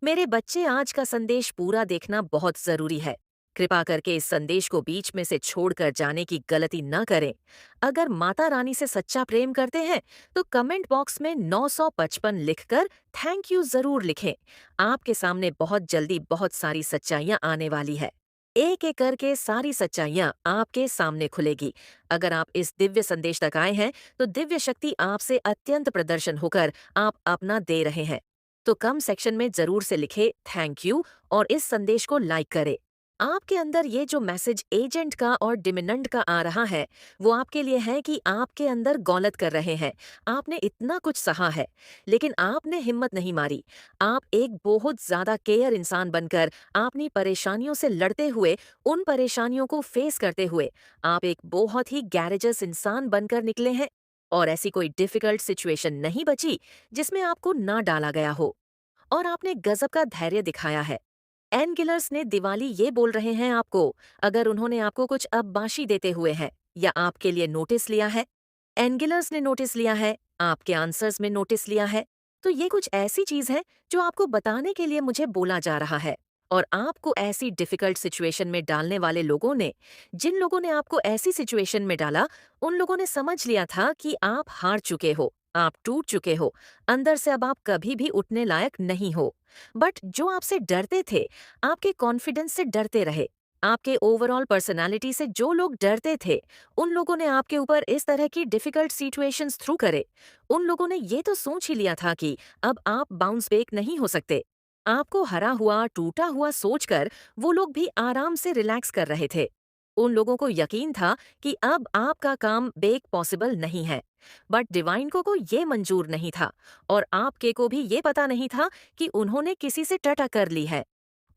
मेरे बच्चे आज का संदेश पूरा देखना बहुत जरूरी है। कृपा करके इस संदेश को बीच में से छोड़कर जाने की गलती न करें। अगर माता रानी से सच्चा प्रेम करते हैं तो कमेंट बॉक्स में 955 लिखकर थैंक यू जरूर लिखें। आपके सामने बहुत जल्दी बहुत सारी सच्चाइयां आने वाली है। एक एक करके सारी सच्चाइयां आपके सामने खुलेगी। अगर आप इस दिव्य संदेश तक आए हैं तो दिव्य शक्ति आपसे अत्यंत प्रदर्शन होकर आप अपना दे रहे हैं। तो कम सेक्शन में जरूर से लिखे थैंक यू और इस संदेश को लाइक करें। आपके अंदर ये जो मैसेज एजेंट का और डिमिनेंट का आ रहा है, वो आपके लिए है कि आपके अंदर गौलत कर रहे हैं। आपने इतना कुछ सहा है, लेकिन आपने हिम्मत नहीं मारी। आप एक बहुत ज्यादा केयर इंसान बनकर अपनी परेशानियों से लड़ते हुए, उन परेशानियों को फेस करते हुए, आप एक बहुत ही गैरेजस इंसान बनकर निकले हैं। और ऐसी कोई डिफिकल्ट सिचुएशन नहीं बची जिसमें आपको ना डाला गया हो। और आपने गजब का धैर्य दिखाया है। एन गिलर्स ने दिवाली ये बोल रहे हैं आपको, अगर उन्होंने आपको कुछ अब्बाशी देते हुए हैं या आपके लिए नोटिस लिया है। एन गिलर्स ने नोटिस लिया है, आपके आंसर्स में नोटिस लिया है। तो ये कुछ ऐसी चीज है जो आपको बताने के लिए मुझे बोला जा रहा है। और आपको ऐसी डिफिकल्ट सिचुएशन में डालने वाले लोगों ने, जिन लोगों ने आपको ऐसी सिचुएशन में डाला, उन लोगों ने समझ लिया था कि आप हार चुके हो, आप टूट चुके हो, अंदर से अब आप कभी भी उठने लायक नहीं हो। बट जो आपसे डरते थे, आपके कॉन्फिडेंस से डरते रहे, आपके ओवरऑल पर्सनालिटी से जो लोग डरते थे, उन लोगों ने आपके ऊपर इस तरह की डिफिकल्ट सिचुएशंस थ्रू करे। उन लोगों ने ये तो सोच ही लिया था कि अब आप बाउंस बैक नहीं हो सकते। आपको हरा हुआ, टूटा हुआ सोचकर वो लोग भी आराम से रिलैक्स कर रहे थे। उन लोगों को यकीन था कि अब आपका काम बेक पॉसिबल नहीं है। बट डिवाइन को ये मंजूर नहीं था। और आपके को भी ये पता नहीं था कि उन्होंने किसी से टटा कर ली है।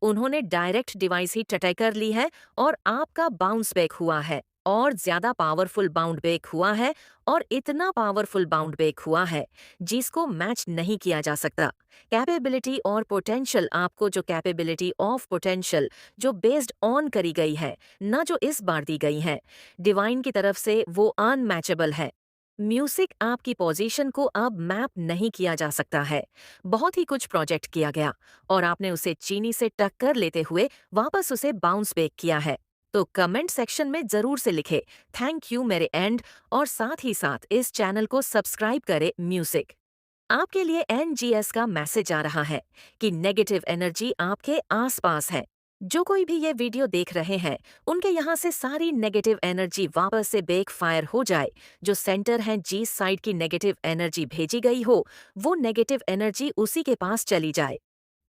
उन्होंने डायरेक्ट डिवाइस ही टटाई कर ली है और आपका बाउंस बैक हुआ है, और ज्यादा पावरफुल बाउंड बैक हुआ है। और इतना पावरफुल बाउंड बैक हुआ है जिसको मैच नहीं किया जा सकता। कैपेबिलिटी और पोटेंशियल, आपको जो कैपेबिलिटी ऑफ पोटेंशियल जो बेस्ड ऑन करी गई है, न जो इस बार दी गई है डिवाइन की तरफ से, वो अनमैचेबल है। म्यूजिक आपकी पोजीशन को अब मैप नहीं किया जा सकता है। बहुत ही कुछ प्रोजेक्ट किया गया और आपने उसे चीनी से टक्कर लेते हुए वापस उसे बाउंस बैक किया है। तो कमेंट सेक्शन में जरूर से लिखे थैंक यू मेरे एंड, और साथ ही साथ इस चैनल को सब्सक्राइब करें म्यूजिक। आपके लिए एनजीएस का मैसेज आ रहा है कि नेगेटिव एनर्जी आपके आसपास है। जो कोई भी ये वीडियो देख रहे हैं, उनके यहाँ से सारी नेगेटिव एनर्जी वापस से बेक फायर हो जाए। जो सेंटर है जिस साइड की नेगेटिव एनर्जी भेजी गई हो, वो नेगेटिव एनर्जी उसी के पास चली जाए।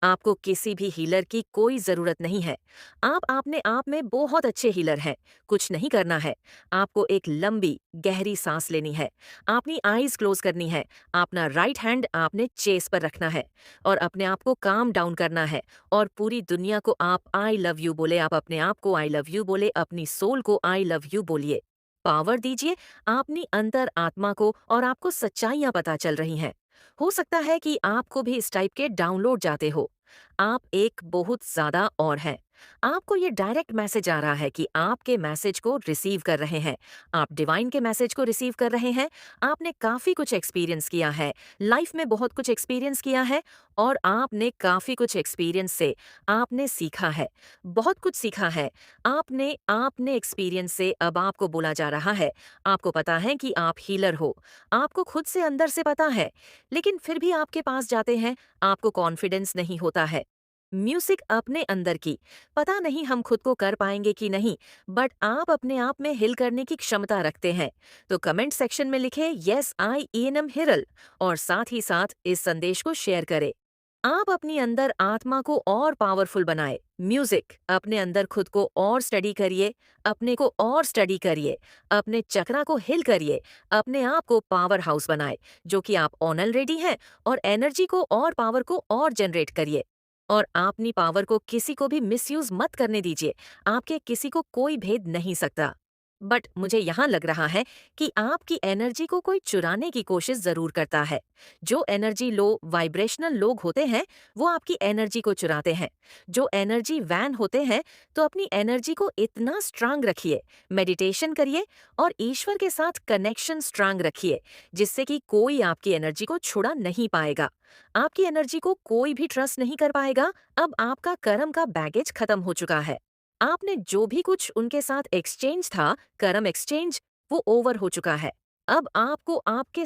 आपको किसी भी हीलर की कोई जरूरत नहीं है। आप अपने आप में बहुत अच्छे हीलर हैं। कुछ नहीं करना है। आपको एक लंबी गहरी सांस लेनी है, अपनी आईज क्लोज करनी है, अपना राइट हैंड आपने चेस पर रखना है और अपने आप को काम डाउन करना है। और पूरी दुनिया को आप आई लव यू बोले, आप अपने आप को आई लव यू बोले, अपनी सोल को आई लव यू बोलिए। पावर दीजिए अपनी अंतर आत्मा को, और आपको सच्चाइयां पता चल रही हैं। हो सकता है कि आपको भी इस टाइप के डाउनलोड जाते हो। आप एक बहुत ज्यादा और हैं। आपको ये डायरेक्ट मैसेज आ रहा है कि आपके मैसेज को रिसीव कर रहे हैं। आप डिवाइन के मैसेज को रिसीव कर रहे हैं। आपने काफी कुछ एक्सपीरियंस किया है, लाइफ में बहुत कुछ एक्सपीरियंस किया है। और आपने काफी कुछ एक्सपीरियंस से आपने सीखा है, बहुत कुछ सीखा है। आपने आपने एक्सपीरियंस से अब आपको बोला जा रहा है, आपको पता है कि आप हीलर हो। आपको खुद से अंदर से पता है, लेकिन फिर भी आपके पास जाते हैं, आपको कॉन्फिडेंस नहीं होता है। म्यूजिक अपने अंदर की, पता नहीं हम खुद को कर पाएंगे कि नहीं, बट आप अपने आप में हिल करने की क्षमता रखते हैं। तो कमेंट सेक्शन में लिखे यस आई एनएम हिरल, और साथ ही साथ इस संदेश को शेयर करें। आप अपनी अंदर आत्मा को और पावरफुल बनाए। म्यूजिक अपने अंदर खुद को और स्टडी करिए, अपने को और स्टडी करिए, अपने चक्रा को हिल करिए, अपने आप को पावर हाउस बनाए, जो कि आप ऑलरेडी हैं। और एनर्जी को और पावर को और जनरेट करिए। और अपनी पावर को किसी को भी मिसयूज मत करने दीजिए। आपके किसी को कोई भेद नहीं सकता। बट मुझे यहाँ लग रहा है कि आपकी एनर्जी को कोई चुराने की कोशिश जरूर करता है। जो एनर्जी लो वाइब्रेशनल लोग होते हैं, वो आपकी एनर्जी को चुराते हैं। जो एनर्जी वैन होते हैं, तो अपनी एनर्जी को इतना स्ट्रांग रखिए, मेडिटेशन करिए और ईश्वर के साथ कनेक्शन स्ट्रांग रखिए, जिससे कि कोई आपकी एनर्जी को छुड़ा नहीं पाएगा। आपकी एनर्जी को कोई भी ट्रस्ट नहीं कर पाएगा। अब आपका कर्म का बैगेज खत्म हो चुका है। आपने जो भी कुछ उनके साथ एक्सचेंज था, कर्म एक्सचेंज, वो ओवर हो चुका है। अब आपके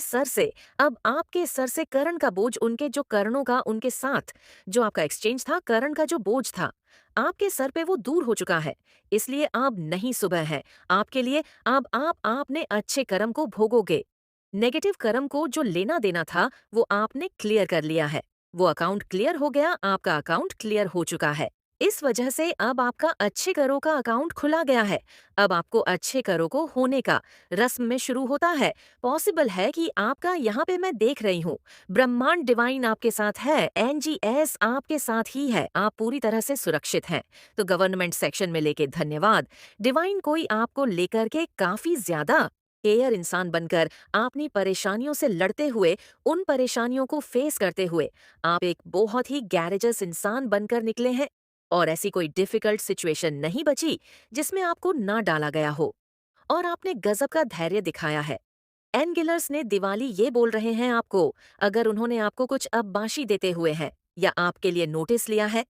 सर से करण का बोझ, उनके जो करणों का उनके साथ जो आपका एक्सचेंज था, करण का जो बोझ था, आपके सर पे वो दूर हो चुका है। इसलिए अब नहीं सुबह है आपके लिए। अब आपने अच्छे कर्म को भोगोगे। नेगेटिव कर्म को जो लेना देना था, वो आपने क्लियर कर लिया है। वो अकाउंट क्लियर हो गया, आपका अकाउंट क्लियर हो चुका है। इस वजह से अब आपका अच्छे करों का अकाउंट खुला गया है। अब आपको अच्छे करों को होने का रस्म में शुरू होता है। पॉसिबल है कि आपका, यहाँ पे मैं देख रही हूँ, ब्रह्मांड डिवाइन आपके साथ है, एनजीएस आपके साथ ही है, आप पूरी तरह से सुरक्षित हैं। तो गवर्नमेंट सेक्शन में लेके धन्यवाद। डिवाइन कोई आपको लेकर के काफी ज्यादा केयर इंसान बनकर, अपनी परेशानियों से लड़ते हुए, उन परेशानियों को फेस करते हुए, आप एक बहुत ही गैरेजस इंसान बनकर निकले हैं। और ऐसी कोई डिफिकल्ट सिचुएशन नहीं बची जिसमें आपको ना डाला गया हो। और आपने गजब का धैर्य दिखाया है। एनगिलर्स ने दिवाली ये बोल रहे हैं आपको, अगर उन्होंने आपको कुछ अब्बाशी देते हुए हैं या आपके लिए नोटिस लिया है,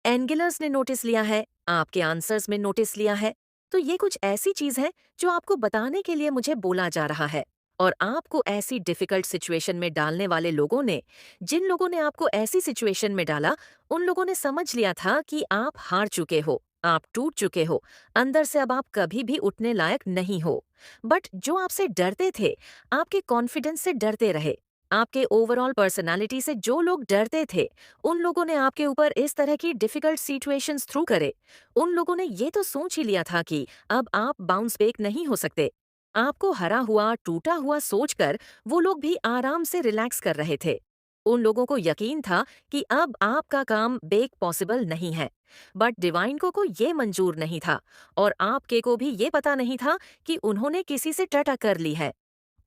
एनगिलर्स ने नोटिस लिया है, आपके आंसर्स में नोटिस लिया है, तो ये कुछ ऐसी चीज है जो आपको बताने के लिए मुझे बोला जा रहा है। और आपको ऐसी डिफिकल्ट सिचुएशन में डालने वाले लोगों ने, जिन लोगों ने आपको ऐसी सिचुएशन में डाला, उन लोगों ने समझ लिया था कि आप हार चुके हो, आप टूट चुके हो, अंदर से अब आप कभी भी उठने लायक नहीं हो। बट जो आपसे डरते थे, आपके कॉन्फिडेंस से डरते रहे, आपके ओवरऑल पर्सनालिटी से जो लोग डरते थे, उन लोगों ने आपके ऊपर इस तरह की डिफिकल्ट सिचुएशंस थ्रू करे। उन लोगों ने ये तो सोच ही लिया था कि अब आप बाउंस बैक नहीं हो सकते। आपको हरा हुआ, टूटा हुआ सोचकर वो लोग भी आराम से रिलैक्स कर रहे थे। उन लोगों को यकीन था कि अब आपका काम बेक पॉसिबल नहीं है। बट डिवाइन को ये मंजूर नहीं था, और आपके को भी ये पता नहीं था कि उन्होंने किसी से टटा कर ली है।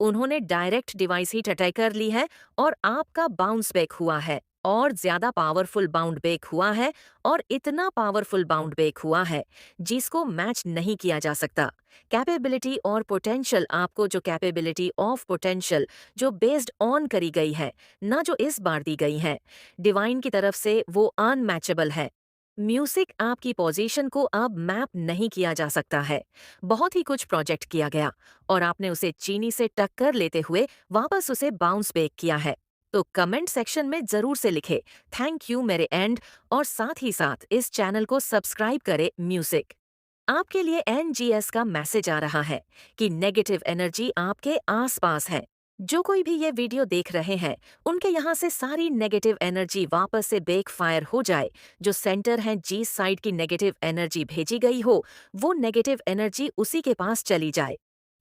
उन्होंने डायरेक्ट डिवाइस ही टटाई कर ली है, और आपका बाउंस बैक हुआ है, और ज्यादा पावरफुल बाउंड बैक हुआ है, और इतना पावरफुल बाउंड बैक हुआ है जिसको मैच नहीं किया जा सकता। कैपेबिलिटी और पोटेंशियल, आपको जो कैपेबिलिटी ऑफ पोटेंशियल जो बेस्ड ऑन करी गई है, ना जो इस बार दी गई है डिवाइन की तरफ से, वो अनमैचेबल है। म्यूजिक आपकी पोजीशन को अब मैप नहीं किया जा सकता है। बहुत ही कुछ प्रोजेक्ट किया गया, और आपने उसे चीनी से टक्कर लेते हुए वापस उसे बाउंस बैक किया है। तो कमेंट सेक्शन में जरूर से लिखे थैंक यू मेरे एंड, और साथ ही साथ इस चैनल को सब्सक्राइब करे म्यूजिक। आपके लिए एनजीएस का मैसेज आ रहा है कि नेगेटिव एनर्जी आपके आसपास है। जो कोई भी ये वीडियो देख रहे हैं, उनके यहाँ से सारी नेगेटिव एनर्जी वापस से बेक फायर हो जाए। जो सेंटर है, जी साइड की नेगेटिव एनर्जी भेजी गई हो, वो नेगेटिव एनर्जी उसी के पास चली जाए।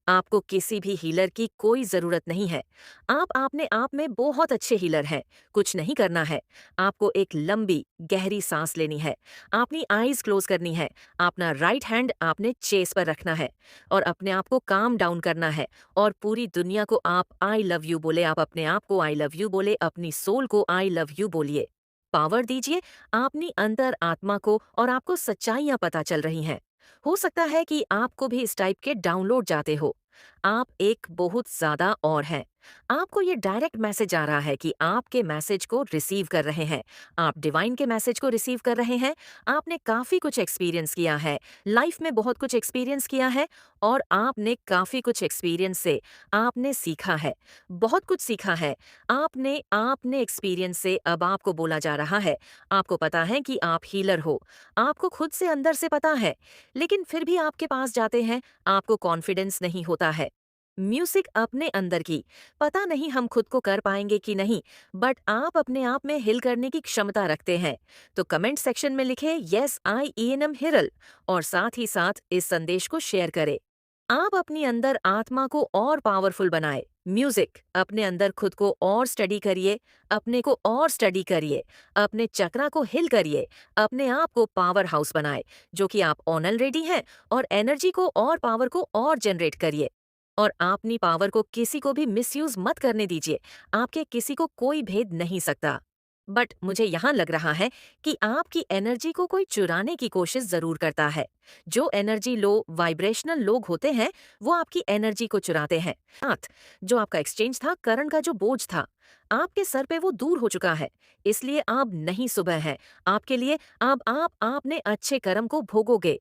आपको किसी भी हीलर की कोई जरूरत नहीं है। आप अपने आप में बहुत अच्छे हीलर हैं। कुछ नहीं करना है। आपको एक लंबी गहरी सांस लेनी है, अपनी आईज क्लोज करनी है, अपना राइट हैंड आपने चेस्ट पर रखना है, और अपने आप को काम डाउन करना है, और पूरी दुनिया को आप आई लव यू बोले, आप अपने आप को आई लव यू बोले, अपनी सोल को आई लव यू बोलिए। पावर दीजिए अपनी अंतर आत्मा को, और आपको सच्चाइयां पता चल रही हैं। हो सकता है कि आपको भी इस टाइप के डाउनलोड जाते हो। आप एक बहुत ज्यादा और हैं। आपको ये डायरेक्ट मैसेज आ रहा है कि आपके मैसेज को रिसीव कर रहे हैं। आप डिवाइन के मैसेज को रिसीव कर रहे हैं। आपने काफी कुछ एक्सपीरियंस किया है, लाइफ में बहुत कुछ एक्सपीरियंस किया है, और आपने काफी कुछ एक्सपीरियंस से आपने सीखा है, बहुत कुछ सीखा है। आपने आपने एक्सपीरियंस से अब आपको बोला जा रहा है, आपको पता है कि आप हीलर हो, आपको खुद से अंदर से पता है, लेकिन फिर भी आपके पास जाते हैं, आपको कॉन्फिडेंस नहीं होता है। म्यूजिक अपने अंदर की, पता नहीं हम खुद को कर पाएंगे कि नहीं, बट आप अपने आप में हिल करने की क्षमता रखते हैं। तो कमेंट सेक्शन में लिखे यस आई ENM हिरल, और साथ ही साथ इस संदेश को शेयर करें। आप अपनी अंदर आत्मा को और पावरफुल बनाए। म्यूजिक अपने अंदर खुद को और स्टडी करिए, अपने को और स्टडी करिए, अपने चक्रा को हिल करिए, अपने आप को पावर हाउस बनाए जो कि आप ऑलरेडी हैं, और एनर्जी को और पावर को और जनरेट करिए। और अपनी पावर को किसी को भी मिसयूज मत करने दीजिए। आपके किसी को कोई भेद नहीं सकता। बट मुझे यहाँ लग रहा है कि आपकी एनर्जी को कोई चुराने की कोशिश जरूर करता है। जो एनर्जी लो वाइब्रेशनल लोग होते हैं, वो आपकी एनर्जी को चुराते हैं। साथ जो आपका एक्सचेंज था, करण का जो बोझ था, आपके सर पे वो दूर हो चुका है। इसलिए आप नहीं सुबह है आपके लिए। अब आप आपने अच्छे कर्म को भोगोगे।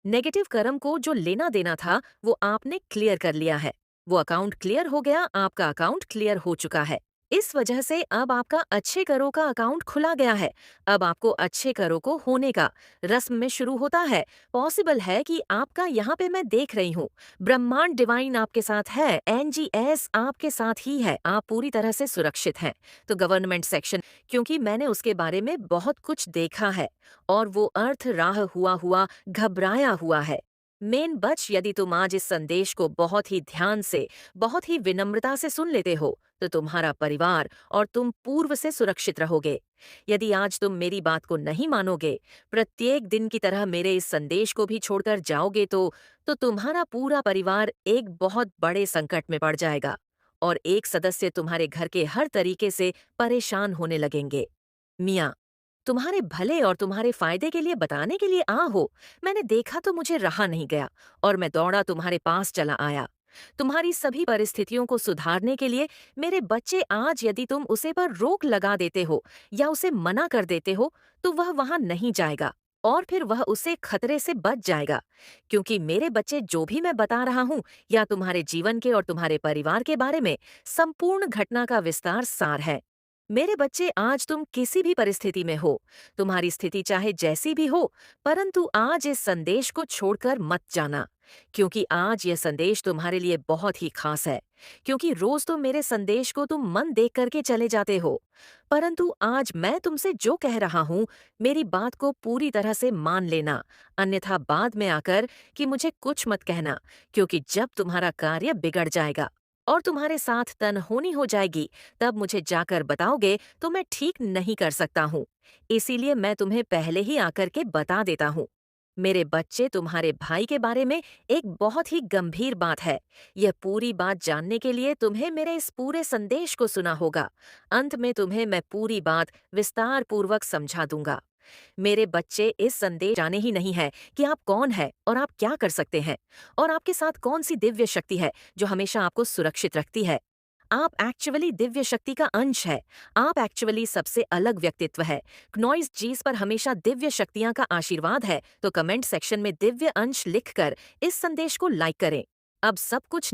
नेगेटिव कर्म को जो लेना देना था वो आपने क्लियर कर लिया है। वो अकाउंट क्लियर हो गया, आपका अकाउंट क्लियर हो चुका है। इस वजह से अब आपका अच्छे करों का अकाउंट खुला गया है। अब आपको अच्छे करों को होने का रस्म में शुरू होता है। पॉसिबल है कि आपका यहाँ पे मैं देख रही हूँ, ब्रह्मांड डिवाइन आपके साथ है, एनजीएस आपके साथ ही है, आप पूरी तरह से सुरक्षित हैं। तो गवर्नमेंट सेक्शन, क्योंकि मैंने उसके बारे में बहुत कुछ देखा है, और वो अर्थ राह हुआ हुआ घबराया हुआ है। मेन बच, यदि तुम आज इस संदेश को बहुत ही ध्यान से, बहुत ही विनम्रता से सुन लेते हो, तो तुम्हारा परिवार और तुम पूर्व से सुरक्षित रहोगे। यदि आज तुम मेरी बात को नहीं मानोगे, प्रत्येक दिन की तरह मेरे इस संदेश को भी छोड़कर जाओगे, तो तुम्हारा पूरा परिवार एक बहुत बड़े संकट में पड़ जाएगा, और एक सदस्य तुम्हारे घर के हर तरीके से परेशान होने लगेंगे। मियाँ, तुम्हारे भले और तुम्हारे फायदे के लिए बताने के लिए हो। मैंने देखा तो मुझे रहा नहीं गया, और मैं दौड़ा तुम्हारे पास चला आया। तुम्हारी सभी परिस्थितियों को सुधारने के लिए। मेरे बच्चे, आज यदि तुम उसे पर रोक लगा देते हो या उसे मना कर देते हो, तो वह वहां नहीं जाएगा, और फिर वह उसे खतरे से बच जाएगा। क्योंकि मेरे बच्चे, जो भी मैं बता रहा हूँ, या तुम्हारे जीवन के और तुम्हारे परिवार के बारे में संपूर्ण घटना का विस्तार सार है। मेरे बच्चे, आज तुम किसी भी परिस्थिति में हो, तुम्हारी स्थिति चाहे जैसी भी हो, परंतु आज इस संदेश को छोड़कर मत जाना। क्योंकि आज यह संदेश तुम्हारे लिए बहुत ही खास है। क्योंकि रोज तो मेरे संदेश को तुम मन देख करके चले जाते हो, परंतु आज मैं तुमसे जो कह रहा हूँ, मेरी बात को पूरी तरह से मान लेना। अन्यथा बाद में आकर कि मुझे कुछ मत कहना, क्योंकि जब तुम्हारा कार्य बिगड़ जाएगा और तुम्हारे साथ तनहोनी हो जाएगी, तब मुझे जाकर बताओगे तो मैं ठीक नहीं कर सकता हूँ। इसीलिए मैं तुम्हें पहले ही आकर के बता देता हूँ। मेरे बच्चे, तुम्हारे भाई के बारे में एक बहुत ही गंभीर बात है। यह पूरी बात जानने के लिए तुम्हें मेरे इस पूरे संदेश को सुना होगा। अंत में तुम्हें मैं पूरी बात विस्तार पूर्वक समझा दूंगा। मेरे बच्चे, इस संदेश जाने ही नहीं है कि आप कौन है और आप क्या कर सकते हैं, और आपके साथ कौन सी दिव्य शक्ति है जो हमेशा आपको सुरक्षित रखती है। आप एक्चुअली दिव्य शक्ति का अंश है। आप एक्चुअली सबसे अलग व्यक्तित्व है। नॉइज जीस पर हमेशा दिव्य शक्तियां का आशीर्वाद है। तो कमेंट सेक्शन में दिव्य अंश लिखकर इस संदेश को लाइक करें। अब सब कुछ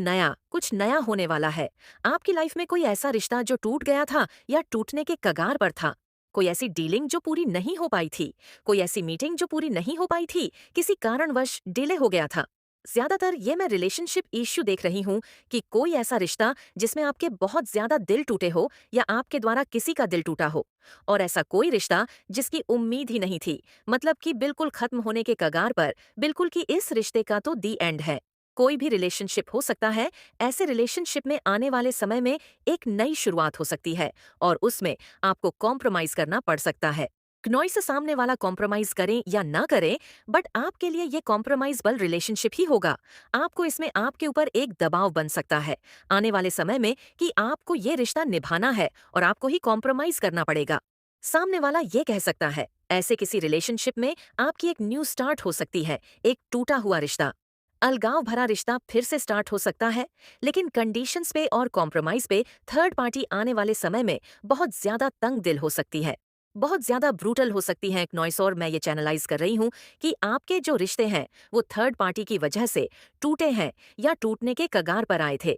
नया होने वाला है। आपकी लाइफ में कोई ऐसा रिश्ता जो टूट गया था या टूटने के कगार पर था, कोई ऐसी डीलिंग जो पूरी नहीं हो पाई थी, कोई ऐसी मीटिंग जो पूरी नहीं हो पाई थी, किसी कारणवश डिले हो गया था। ज्यादातर ये मैं रिलेशनशिप इश्यू देख रही हूँ कि कोई ऐसा रिश्ता जिसमें आपके बहुत ज्यादा दिल टूटे हो, या आपके द्वारा किसी का दिल टूटा हो, और ऐसा कोई रिश्ता जिसकी उम्मीद ही नहीं थी, मतलब कि बिल्कुल खत्म होने के कगार पर, बिल्कुल कि इस रिश्ते का तो दी एंड है। कोई भी रिलेशनशिप हो सकता है। ऐसे रिलेशनशिप में आने वाले समय में एक नई शुरुआत हो सकती है, और उसमें आपको कॉम्प्रोमाइज करना पड़ सकता है। नॉइस से सामने वाला कॉम्प्रोमाइज करें या ना करें, बट आपके लिए ये कॉम्प्रोमाइज बल रिलेशनशिप ही होगा। आपको इसमें आपके ऊपर एक दबाव बन सकता है आने वाले समय में कि आपको ये रिश्ता निभाना है और आपको ही कॉम्प्रोमाइज करना पड़ेगा। सामने वाला ये कह सकता है। ऐसे किसी रिलेशनशिप में आपकी एक न्यू स्टार्ट हो सकती है, एक टूटा हुआ रिश्ता, अलगाव भरा रिश्ता फिर से स्टार्ट हो सकता है। लेकिन कंडीशंस पे और कॉम्प्रोमाइज पे थर्ड पार्टी आने वाले समय में बहुत ज्यादा तंग दिल हो सकती है, बहुत ज्यादा ब्रूटल हो सकती है। एक नॉइस, और मैं ये चैनलाइज कर रही हूँ कि आपके जो रिश्ते हैं वो थर्ड पार्टी की वजह से टूटे हैं या टूटने के कगार पर आए थे।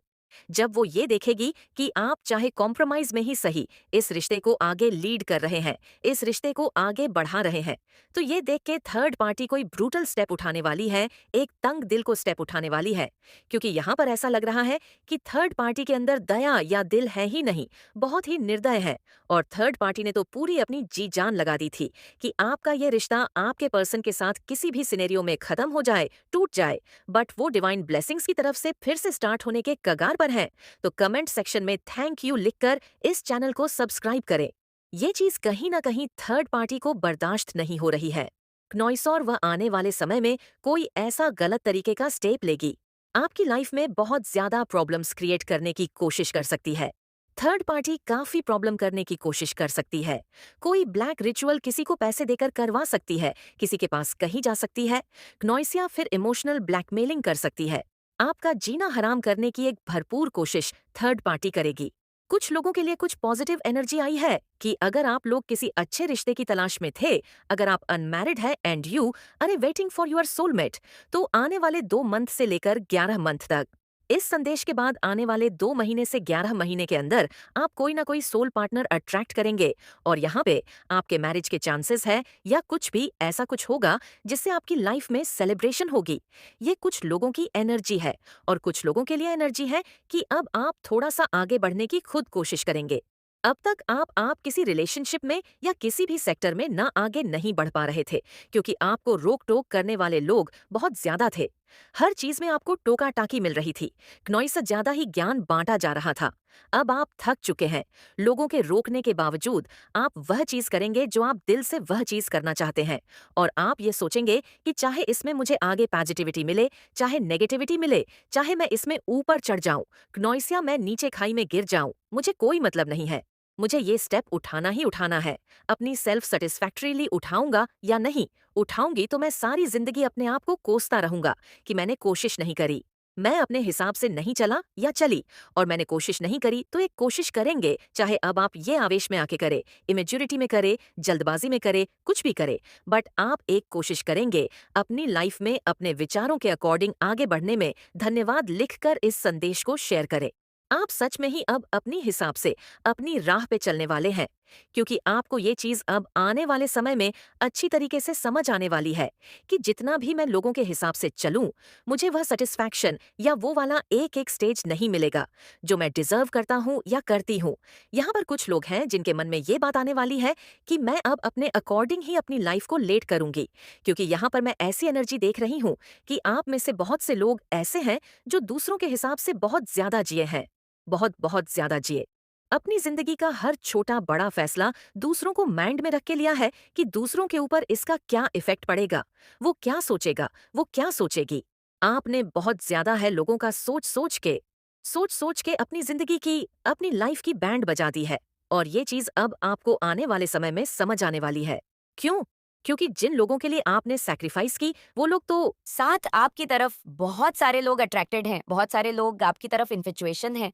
जब वो ये देखेगी कि आप चाहे कॉम्प्रोमाइज में ही सही इस रिश्ते को आगे लीड कर रहे हैं, इस रिश्ते को आगे बढ़ा रहे हैं, तो ये देख के थर्ड पार्टी कोई ब्रूटल स्टेप उठाने वाली है, एक तंग दिल को स्टेप उठाने वाली है। क्योंकि यहाँ पर ऐसा लग रहा है कि थर्ड पार्टी के अंदर दया या दिल है ही नहीं, बहुत ही निर्दय है। और थर्ड पार्टी ने तो पूरी अपनी जी जान लगा दी थी कि आपका ये रिश्ता आपके पर्सन के साथ किसी भी सिनेरियो में खत्म हो जाए, टूट जाए, बट वो डिवाइन ब्लेसिंग्स की तरफ से फिर से स्टार्ट होने के कगार पर है। तो कमेंट सेक्शन में थैंक यू लिखकर इस चैनल को सब्सक्राइब करें। ये चीज कहीं ना कहीं थर्ड पार्टी को बर्दाश्त नहीं हो रही है। क्नॉइसॉर वह आने वाले समय में कोई ऐसा गलत तरीके का स्टेप लेगी, आपकी लाइफ में बहुत ज्यादा प्रॉब्लम्स क्रिएट करने की कोशिश कर सकती है। थर्ड पार्टी काफी प्रॉब्लम करने की कोशिश कर सकती है। कोई ब्लैक रिचुअल किसी को पैसे देकर करवा सकती है, किसी के पास कहीं जा सकती है। क्नॉइसिया फिर इमोशनल ब्लैकमेलिंग कर सकती है। आपका जीना हराम करने की एक भरपूर कोशिश थर्ड पार्टी करेगी। कुछ लोगों के लिए कुछ पॉजिटिव एनर्जी आई है कि अगर आप लोग किसी अच्छे रिश्ते की तलाश में थे, अगर आप अनमैरिड है एंड यू अरे वेटिंग फॉर योर सोलमेट, तो आने वाले 2 मंथ से लेकर 11 मंथ तक, इस संदेश के बाद आने वाले 2 महीने से 11 महीने के अंदर आप कोई ना कोई सोल पार्टनर अट्रैक्ट करेंगे। और यहाँ पे आपके मैरिज के चांसेस है या कुछ भी ऐसा कुछ होगा जिससे आपकी लाइफ में सेलिब्रेशन होगी। ये कुछ लोगों की एनर्जी है और कुछ लोगों के लिए एनर्जी है कि अब आप थोड़ा सा आगे बढ़ने की खुद कोशिश करेंगे। अब तक आप किसी रिलेशनशिप में या किसी भी सेक्टर में ना आगे नहीं बढ़ पा रहे थे, क्योंकि आपको रोक टोक करने वाले लोग बहुत ज्यादा थे। हर चीज में आपको टोका टाकी मिल रही थी, क्नॉई से ज्यादा ही ज्ञान बांटा जा रहा था। अब आप थक चुके हैं। लोगों के रोकने के बावजूद आप वह चीज करेंगे जो आप दिल से वह चीज करना चाहते हैं। और आप ये सोचेंगे कि चाहे इसमें मुझे आगे पॉजिटिविटी मिले, चाहे नेगेटिविटी मिले, चाहे मैं इसमें ऊपर चढ़ जाऊं, क्नॉइसिया मैं नीचे खाई में गिर जाऊं, मुझे कोई मतलब नहीं है। मुझे ये स्टेप उठाना ही उठाना है। अपनी सेल्फ सेटिस्फैक्ट्रीली उठाऊंगा या नहीं, उठाऊंगी तो मैं सारी जिंदगी अपने आप को कोसता रहूंगा कि मैंने कोशिश नहीं करी, मैं अपने हिसाब से नहीं चला या चली, और मैंने कोशिश नहीं करी तो एक कोशिश करेंगे, चाहे अब आप ये आवेश में आके करे, इमेच्योरिटी में करे, जल्दबाजी में करे, कुछ भी करे, बट आप एक कोशिश करेंगे अपनी लाइफ में अपने विचारों के अकॉर्डिंग आगे बढ़ने में। धन्यवाद लिखकर इस संदेश को शेयर करें। आप सच में ही अब अपनी हिसाब से अपनी राह पे चलने वाले हैं, क्योंकि आपको ये चीज अब आने वाले समय में अच्छी तरीके से समझ आने वाली है कि जितना भी मैं लोगों के हिसाब से चलूं, मुझे वह सेटिस्फैक्शन या वो वाला एक एक स्टेज नहीं मिलेगा जो मैं डिजर्व करता हूं या करती हूं। यहाँ पर कुछ लोग हैं जिनके मन में ये बात आने वाली है कि मैं अब अपने अकॉर्डिंग ही अपनी लाइफ को लेट करूंगी, क्योंकि यहाँ पर मैं ऐसी एनर्जी देख रही हूँ कि आप में से बहुत से लोग ऐसे हैं जो दूसरों के हिसाब से बहुत ज्यादा जिए हैं, बहुत बहुत ज्यादा जिए। अपनी जिंदगी का हर छोटा बड़ा फैसला दूसरों को माइंड में रख के लिया है कि दूसरों के ऊपर इसका क्या इफेक्ट पड़ेगा, वो क्या सोचेगा, वो क्या सोचेगी। आपने बहुत ज्यादा है लोगों का सोच सोच के अपनी जिंदगी की, अपनी लाइफ की बैंड बजा दी है। और ये चीज अब आपको आने वाले समय में समझ आने वाली है। क्यों? क्योंकि जिन लोगों के लिए आपने सैक्रिफाइस की, वो लोग तो साथ आपकी तरफ बहुत सारे लोग अट्रैक्टेड हैं, बहुत सारे लोग आपकी तरफ इन्फेचुएशन है।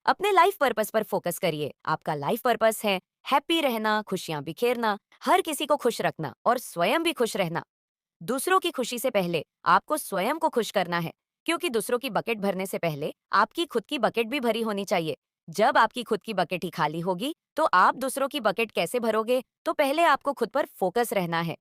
अपने लाइफ पर्पस पर फोकस करिए। आपका लाइफ पर्पस है हैप्पी रहना, खुशियां बिखेरना, हर किसी को खुश रखना और स्वयं भी खुश रहना। दूसरों की खुशी से पहले आपको स्वयं को खुश करना है, क्योंकि दूसरों की बकेट भरने से पहले आपकी खुद की बकेट भी भरी होनी चाहिए। जब आपकी खुद की बकेट ही खाली होगी, तो आप दूसरों की बकेट कैसे भरोगे? तो पहले आपको खुद पर फोकस रहना है।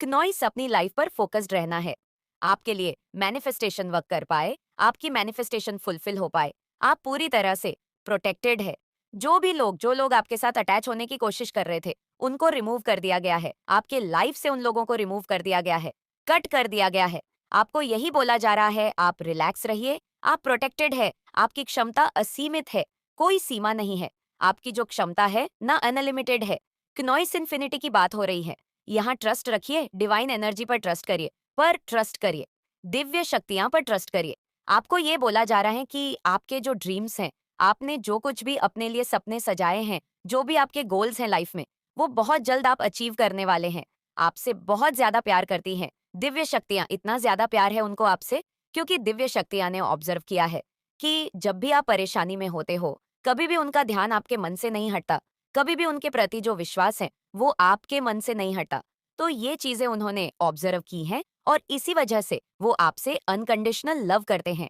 क्नॉइस अपनी लाइफ पर फोकस्ड रहना है। आपके लिए मैनिफेस्टेशन वर्क कर पाए, आपकी मैनिफेस्टेशन फुलफिल हो पाए, आप पूरी तरह से प्रोटेक्टेड है। जो लोग आपके साथ अटैच होने की कोशिश कर रहे थे, उनको रिमूव कर दिया गया है। आपके लाइफ से उन लोगों को रिमूव कर दिया गया है, कट कर दिया गया है। आपको यही बोला जा रहा है, आप रिलैक्स रहिए, आप प्रोटेक्टेड है, आपकी क्षमता असीमित है, कोई सीमा नहीं है। आपकी जो क्षमता है ना अनलिमिटेड है। क्नॉइस इन्फिनिटी की बात हो रही है। यहाँ ट्रस्ट रखिए, डिवाइन एनर्जी पर ट्रस्ट करिए, पर ट्रस्ट करिए, दिव्य शक्तियां पर ट्रस्ट करिए। आपको ये बोला जा रहा है कि आपके जो ड्रीम्स हैं, आपने जो कुछ भी अपने लिए सपने सजाए हैं, जो भी आपके गोल्स हैं लाइफ में, वो बहुत जल्द आप अचीव करने वाले हैं। आपसे बहुत ज्यादा प्यार करती हैं दिव्य शक्तियां, इतना ज्यादा प्यार है उनको आपसे, क्योंकि दिव्य शक्तियां ने ऑब्जर्व किया है कि जब भी आप परेशानी में होते हो, कभी भी उनका ध्यान आपके मन से नहीं हटता, कभी भी उनके प्रति जो विश्वास है वो आपके मन से नहीं हटा। तो ये चीजें उन्होंने ऑब्जर्व की हैं और इसी वजह से वो आपसे अनकंडीशनल लव करते हैं।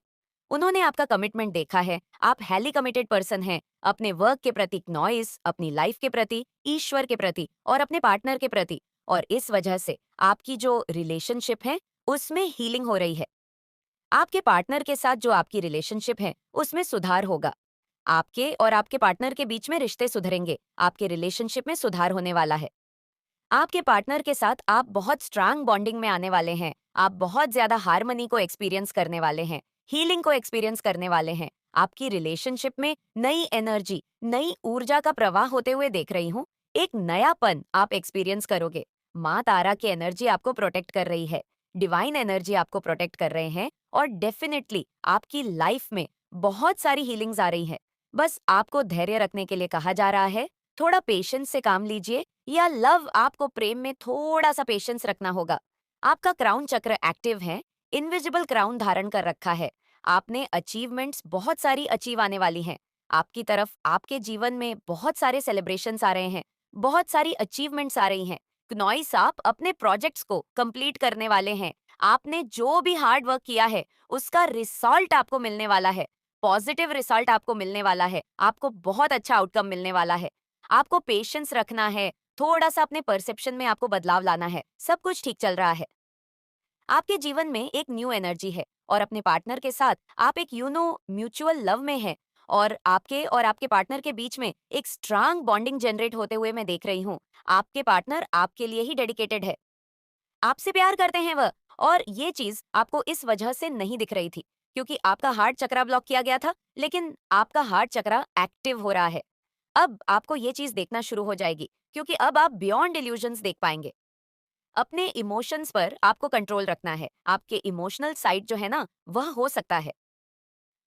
उन्होंने आपका कमिटमेंट देखा है, आप हाईली कमिटेड पर्सन हैं, अपने वर्क के प्रति नॉइस, अपनी लाइफ के प्रति, ईश्वर के प्रति और अपने पार्टनर के प्रति। और इस वजह से आपकी जो रिलेशनशिप है उसमें हीलिंग हो रही है। आपके पार्टनर के साथ जो आपकी रिलेशनशिप है उसमें सुधार होगा। आपके और आपके पार्टनर के बीच में रिश्ते सुधरेंगे, आपके रिलेशनशिप में सुधार होने वाला है। आपके पार्टनर के साथ आप बहुत स्ट्रांग बॉन्डिंग में आने वाले हैं, आप बहुत ज्यादा हार्मनी को एक्सपीरियंस करने वाले हैं, हीलिंग को एक्सपीरियंस करने वाले हैं। आपकी रिलेशनशिप में नई एनर्जी, नई ऊर्जा का प्रवाह होते हुए देख रही हूँ। एक नयापन आप एक्सपीरियंस करोगे। माँ तारा की एनर्जी आपको प्रोटेक्ट कर रही है, डिवाइन एनर्जी आपको प्रोटेक्ट कर रहे हैं और डेफिनेटली आपकी लाइफ में बहुत सारी हीलिंग्स आ रही है। बस आपको धैर्य रखने के लिए कहा जा रहा है, थोड़ा पेशेंस से काम लीजिए, या लव आपको प्रेम में थोड़ा सा पेशेंस रखना होगा। आपका क्राउन चक्र एक्टिव है, इनविजिबल क्राउन धारण कर रखा है। आपने अचीवमेंट्स बहुत सारी अचीव आने वाली हैं। आपकी तरफ आपके जीवन में बहुत सारे सेलिब्रेशंस आ रहे हैं, बहुत सारी अचीवमेंट्स आ रही हैं। क्नॉइस आप अपने प्रोजेक्ट्स को कंप्लीट करने वाले हैं। आपने जो भी हार्ड वर्क किया है उसका रिजल्ट आपको मिलने वाला है, पॉजिटिव रिजल्ट आपको मिलने वाला है, आपको बहुत अच्छा आउटकम मिलने वाला है। आपको पेशेंस रखना है, थोड़ा सा अपने परसेप्शन में आपको बदलाव लाना है, सब कुछ ठीक चल रहा है। आपके जीवन में एक न्यू एनर्जी है और अपने पार्टनर के साथ आप एक म्यूचुअल लव में है और आपके पार्टनर के बीच में एक स्ट्रांग बॉन्डिंग जनरेट होते हुए मैं देख रही हूँ। आपके पार्टनर आपके लिए ही डेडिकेटेड है, आपसे प्यार करते हैं वह। और ये चीज आपको इस वजह से नहीं दिख रही थी क्योंकि आपका हार्ट चक्रा ब्लॉक किया गया था, लेकिन आपका हार्ट चक्रा एक्टिव हो रहा है। अब आपको ये चीज देखना शुरू हो जाएगी क्योंकि अब आप बियॉन्ड इल्यूजन्स देख पाएंगे। अपने इमोशंस पर आपको कंट्रोल रखना है। आपके इमोशनल साइड जो है ना, वह हो सकता है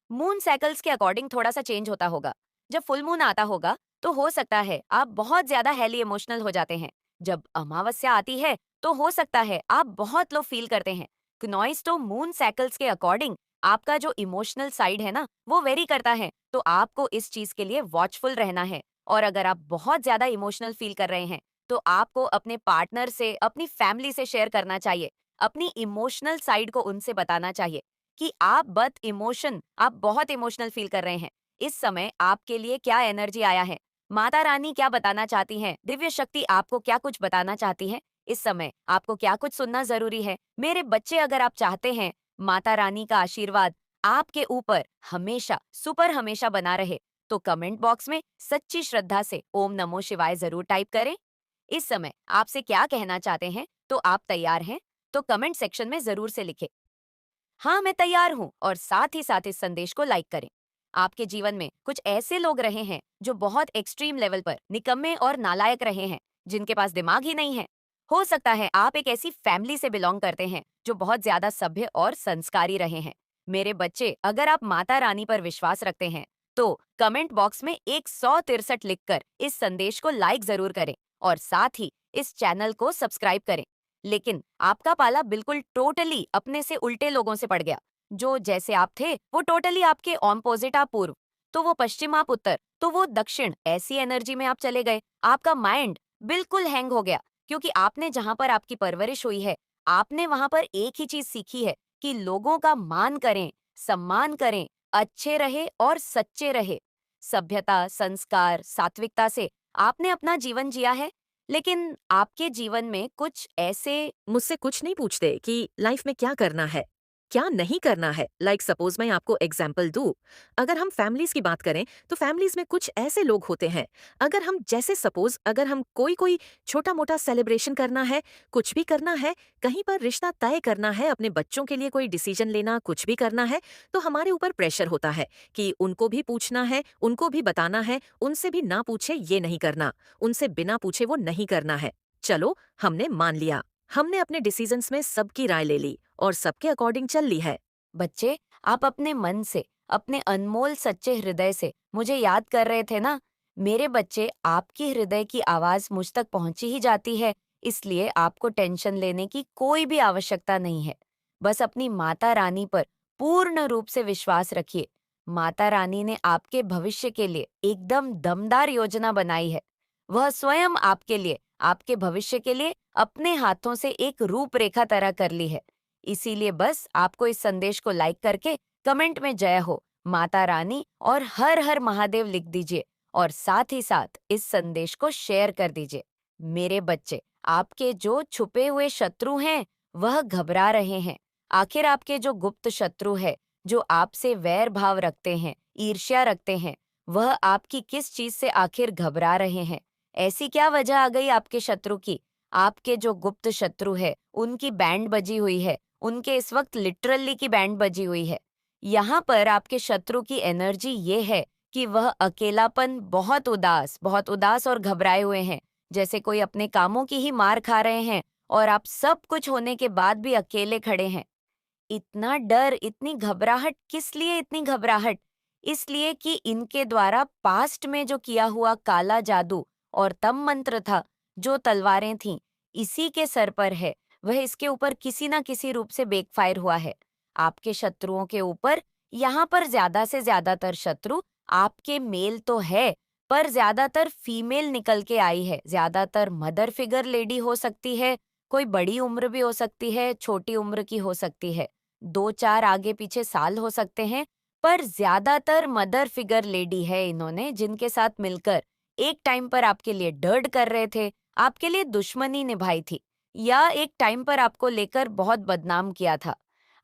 मून साइकिल्स के अकॉर्डिंग थोड़ा सा चेंज होता होगा। जब फुल मून आता होगा तो हो सकता है आप बहुत ज्यादा हेली इमोशनल हो जाते हैं। जब अमावस्या आती है तो हो सकता है आप बहुत लो फील करते हैं। क्नॉइस तो मून साइकिल्स के अकॉर्डिंग आपका जो इमोशनल साइड है ना, वो वेरी करता है, तो आपको इस चीज के लिए वॉचफुल रहना है। और अगर आप बहुत ज्यादा इमोशनल फील कर रहे हैं तो आपको अपने पार्टनर से, अपनी फैमिली से शेयर करना चाहिए। अपनी इमोशनल साइड को उनसे बताना चाहिए कि आप बहुत इमोशनल फील कर रहे हैं। इस समय आपके लिए क्या एनर्जी आया है, माता रानी क्या बताना चाहती हैं, दिव्य शक्ति आपको क्या कुछ बताना चाहती है, इस समय आपको क्या कुछ सुनना जरूरी है। मेरे बच्चे, अगर आप चाहते हैं माता रानी का आशीर्वाद आपके ऊपर हमेशा सुपर हमेशा बना रहे, तो कमेंट बॉक्स में सच्ची श्रद्धा से ओम नमो शिवाय जरूर टाइप करें। इस समय आपसे क्या कहना चाहते हैं, तो आप तैयार हैं तो कमेंट सेक्शन में जरूर से लिखें, हाँ मैं तैयार हूँ, और साथ ही साथ इस संदेश को लाइक करें। आपके जीवन में कुछ ऐसे लोग रहे हैं जो बहुत एक्सट्रीम लेवल पर निकम्मे और नालायक रहे हैं, जिनके पास दिमाग ही नहीं है। हो सकता है आप एक ऐसी फैमिली से बिलोंग करते हैं जो बहुत ज्यादा सभ्य और संस्कारी रहे हैं। मेरे बच्चे, अगर आप माता रानी पर विश्वास रखते हैं तो कमेंट बॉक्स में 163 लिखकर इस संदेश को लाइक जरूर करें और साथ ही इस चैनल को सब्सक्राइब करें। लेकिन आपका पाला बिल्कुल टोटली अपने से उल्टे लोगों से पड़ गया। जो जैसे आप थे वो टोटली आपके ऑपोजिट, आप पूर्व, तो वो पश्चिम, आप उत्तर, तो वो दक्षिण। ऐसी एनर्जी में आप चले गए। आपका माइंड बिल्कुल हैंग हो गया क्योंकि आपने जहां पर आपकी परवरिश हुई है, आपने वहां पर एक ही चीज सीखी है कि लोगों का मान करें, सम्मान करें, अच्छे रहे और सच्चे रहे। सभ्यता, संस्कार, सात्विकता से आपने अपना जीवन जिया है। लेकिन आपके जीवन में कुछ ऐसे मुझसे कुछ नहीं पूछते कि लाइफ में क्या करना है, क्या नहीं करना है। सपोज मैं आपको एग्जाम्पल दूं, अगर हम फैमिलीज की बात करें तो फैमिलीज में कुछ ऐसे लोग होते हैं, अगर हम जैसे सपोज अगर हम कोई कोई छोटा मोटा सेलिब्रेशन करना है, कुछ भी करना है, कहीं पर रिश्ता तय करना है, अपने बच्चों के लिए कोई डिसीजन लेना, कुछ भी करना है, तो हमारे ऊपर प्रेशर होता है कि उनको भी पूछना है, उनको भी बताना है, उनसे भी ना पूछे ये नहीं करना, उनसे बिना पूछे वो नहीं करना है। चलो, हमने मान लिया, हमने अपने डिसीजंस में सबकी राय ले ली और सबके अकॉर्डिंग चल ली है। बच्चे, आप अपने मन से, अपने अनमोल सच्चे हृदय से मुझे याद कर रहे थे ना। मेरे बच्चे, आपकी हृदय की आवाज मुझ तक पहुंची ही जाती है, इसलिए आपको टेंशन लेने की कोई भी आवश्यकता नहीं है। बस अपनी माता रानी पर पूर्ण रूप से विश्वास रखिए। माता रानी ने आपके भविष्य के लिए एकदम दमदार योजना बनाई है। वह स्वयं आपके लिए, आपके भविष्य के लिए अपने हाथों से एक रूपरेखा तैयार कर ली है। इसीलिए बस आपको इस संदेश को लाइक करके कमेंट में जय हो, माता रानी और हर हर महादेव लिख दीजिए और साथ ही साथ इस संदेश को शेयर कर दीजिए। मेरे बच्चे, आपके जो छुपे हुए शत्रु हैं, वह घबरा रहे हैं। आखिर आपके जो गुप्त शत्रु है, जो आपसे वैर भाव रखते हैं, ईर्ष्या रखते हैं, वह आपकी किस चीज से आखिर घबरा रहे हैं? ऐसी क्या वजह आ गई आपके शत्रु की? आपके जो गुप्त शत्रु है, उनकी बैंड बजी हुई है, उनके इस वक्त लिटरली की बैंड बजी हुई है। यहाँ पर आपके शत्रु की एनर्जी ये है कि वह अकेलापन, बहुत उदास और घबराए हुए हैं, जैसे कोई अपने कामों की ही मार खा रहे हैं और आप सब कुछ होने के बाद भी अकेले खड़े हैं। इतना डर, इतनी घबराहट, किस लिए इतनी घबराहट? इसलिए कि इनके द्वारा पास्ट में जो किया हुआ काला जादू और तम मंत्र था, जो तलवारें थीं, इसी के सर पर है। वह इसके ऊपर किसी ना किसी रूप से बैकफायर हुआ है। आपके शत्रुओं के ऊपर, यहाँ पर ज्यादा से ज्यादातर शत्रु आपके मेल तो है, पर ज्यादातर फीमेल निकल के आई है। ज्यादातर मदर फिगर लेडी हो सकती है, कोई बड़ी उम्र भी हो सकती है, छोटी उम्र की हो सकती है, 2-4 आगे पीछे साल हो सकते हैं, पर ज्यादातर मदर फिगर लेडी है इन्होंने, जिनके साथ मिलकर एक टाइम पर आपके लिए डर्ड कर रहे थे, आपके लिए दुश्मनी निभाई थी, या एक टाइम पर आपको लेकर बहुत बदनाम किया था,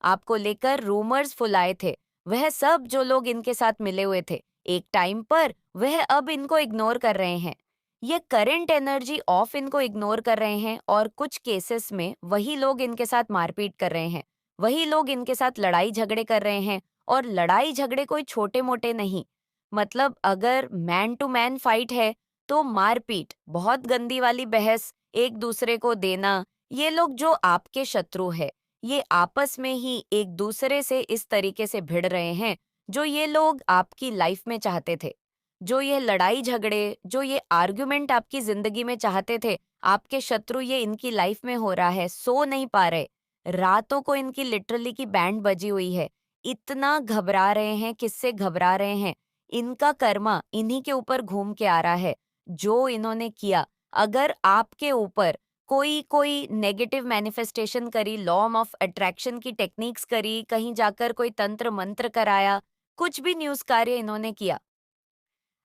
आपको लेकर रूमर्स फुलाए थे। वह सब जो लोग इनके साथ मिले हुए थे एक टाइम पर, वह अब इनको इग्नोर कर रहे हैं। ये करंट एनर्जी ऑफ इनको इग्नोर कर रहे हैं और कुछ केसेस में वही लोग इनके साथ मारपीट कर रहे हैं, वही लोग इनके साथ लड़ाई झगड़े कर रहे हैं। और लड़ाई झगड़े कोई छोटे मोटे नहीं, मतलब अगर मैन टू मैन फाइट है तो मारपीट, बहुत गंदी वाली बहस, एक दूसरे को देना। ये लोग जो आपके शत्रु है, ये आपस में ही एक दूसरे से इस तरीके से भिड़ रहे हैं, जो ये लोग आपकी लाइफ में चाहते थे। जो ये लड़ाई झगड़े, जो ये आर्गुमेंट आपकी जिंदगी में चाहते थे, आपके शत्रु ये इनकी लाइफ में हो रहा है, सो नहीं पा रहे, रातों को इनकी लिटरली की बैंड बजी हुई है, इतना घबरा रहे हैं। किससे घबरा रहे हैं? इनका कर्मा इन्हीं के ऊपर घूम के आ रहा है, जो इन्होंने किया। अगर आपके ऊपर कोई कोई नेगेटिव मैनिफेस्टेशन करी, लॉ ऑफ अट्रैक्शन की टेक्निक्स करी, कहीं जाकर कोई तंत्र मंत्र कराया, कुछ भी न्यूज कार्य इन्होंने किया,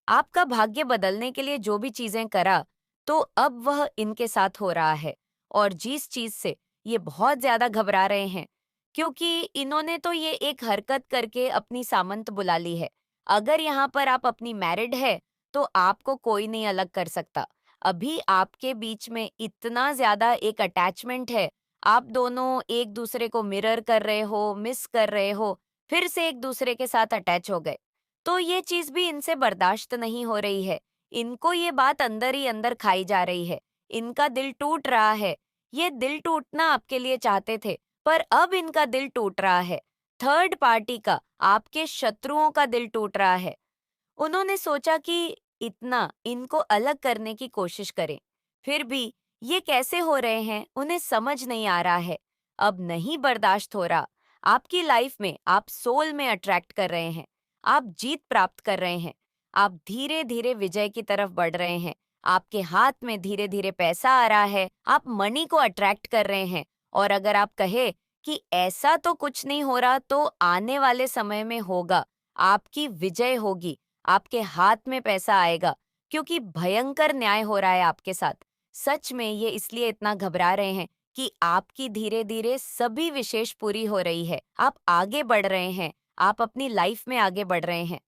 आपका भाग्य बदलने के लिए जो भी चीजें करा, तो अब वह इनके साथ हो रहा है। और जिस चीज से ये बहुत ज्यादा घबरा रहे हैं, क्योंकि इन्होंने तो ये एक हरकत करके अपनी सामंत बुला ली है। अगर यहाँ पर आप अपनी मैरिड है, तो आपको कोई नहीं अलग कर सकता। अभी आपके बीच में इतना ज्यादा एक अटैचमेंट है, आप दोनों एक दूसरे को मिरर कर रहे हो, मिस कर रहे हो, फिर से एक दूसरे के साथ अटैच हो गए। तो ये चीज भी इनसे बर्दाश्त नहीं हो रही है। इनको ये बात अंदर ही अंदर खाई जा रही है। इनका दिल टूट रहा है। ये दिल टूटना आपके लिए चाहते थे, पर अब इनका दिल टूट रहा है। थर्ड पार्टी का, आपके शत्रुओं का दिल टूट रहा है। उन्होंने सोचा कि इतना इनको अलग करने की कोशिश करें, फिर भी ये कैसे हो रहे हैं उन्हें समझ नहीं आ रहा है। अब नहीं बर्दाश्त हो रहा। आपकी लाइफ में आप सोल में अट्रैक्ट कर रहे हैं, आप जीत प्राप्त कर रहे हैं, आप धीरे धीरे विजय की तरफ बढ़ रहे हैं, आपके हाथ में धीरे धीरे पैसा आ रहा है, आप मनी को अट्रैक्ट कर रहे हैं। और अगर आप कहे कि ऐसा तो कुछ नहीं हो रहा, तो आने वाले समय में होगा, आपकी विजय होगी, आपके हाथ में पैसा आएगा, क्योंकि भयंकर न्याय हो रहा है आपके साथ। सच में ये इसलिए इतना घबरा रहे हैं कि आपकी धीरे धीरे सभी विशेष पूरी हो रही है, आप आगे बढ़ रहे हैं, आप अपनी लाइफ में आगे बढ़ रहे हैं।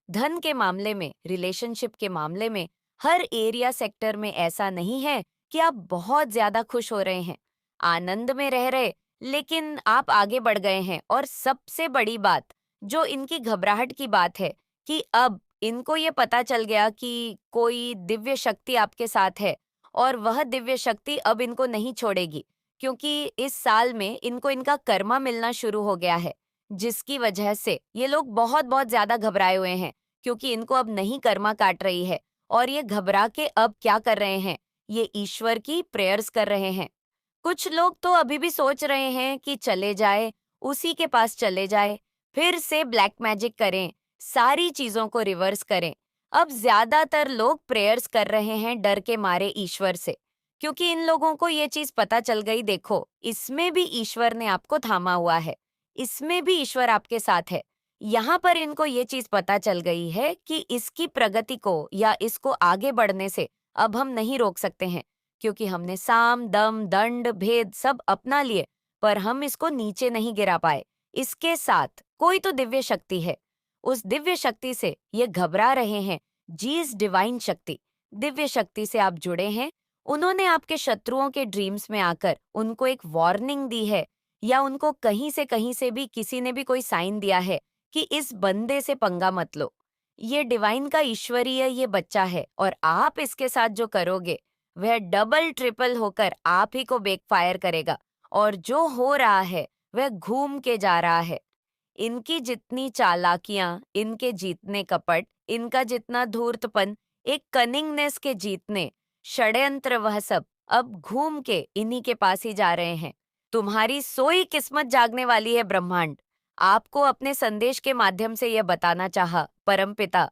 धन के मामले में, रिलेशनशिप के मामले में, हर एरिया सेक्टर में ऐसा नहीं है कि आप बहुत ज्यादा खुश हो रहे हैं, आनंद में रह रहे, लेकिन आप आगे बढ़ गए हैं। और सबसे बड़ी बात, जो इनकी घबराहट की बात है, कि अब इनको ये पता चल गया कि कोई दिव्य शक्ति आपके साथ है, और वह दिव्य शक्ति अब इनको नहीं छोड़ेगी, क्योंकि इस साल में इनको इनका कर्मा मिलना शुरू हो गया है, जिसकी वजह से ये लोग बहुत बहुत ज्यादा घबराए हुए हैं, क्योंकि इनको अब नहीं कर्मा काट रही है। और ये घबरा के अब क्या कर रहे हैं? ये ईश्वर की प्रेयर्स कर रहे हैं। कुछ लोग तो अभी भी सोच रहे हैं कि चले जाए, उसी के पास चले जाए, फिर से ब्लैक मैजिक करें, सारी चीजों को रिवर्स करें। अब ज्यादातर लोग प्रेयर्स कर रहे हैं डर के मारे ईश्वर से, क्योंकि इन लोगों को ये चीज पता चल गई, देखो इसमें भी ईश्वर ने आपको थामा हुआ है, इसमें भी ईश्वर आपके साथ है। यहाँ पर इनको ये चीज पता चल गई है कि इसकी प्रगति को या इसको आगे बढ़ने से अब हम नहीं रोक सकते हैं, क्योंकि हमने साम दम दंड भेद सब अपना लिए, पर हम इसको नीचे नहीं गिरा पाए। इसके साथ कोई तो दिव्य शक्ति है। उस दिव्य शक्ति से ये घबरा रहे हैं। जीस डिवाइन शक्ति, दिव्य शक्ति से आप जुड़े हैं। उन्होंने आपके शत्रुओं के ड्रीम्स में आकर उनको एक वार्निंग दी है, या उनको कहीं से भी किसी ने भी कोई साइन दिया है कि इस बंदे से पंगा मत लो। ये डिवाइन का ईश्वरीय ये बच्चा है, और आप इसके साथ जो करोगे वह डबल ट्रिपल होकर आप ही को बैकफायर करेगा। और जो हो रहा है वह घूम के जा रहा है। इनकी जितनी चालाकियां, इनके जीतने कपट, इनका जितना धूर्तपन, एक कनिंगनेस के जीतने षड्यंत्र, वह सब अब घूम के इन्हीं के पास ही जा रहे हैं। तुम्हारी सोई किस्मत जागने वाली है ब्रह्मांड। आपको अपने संदेश के माध्यम से यह बताना चाहा परमपिता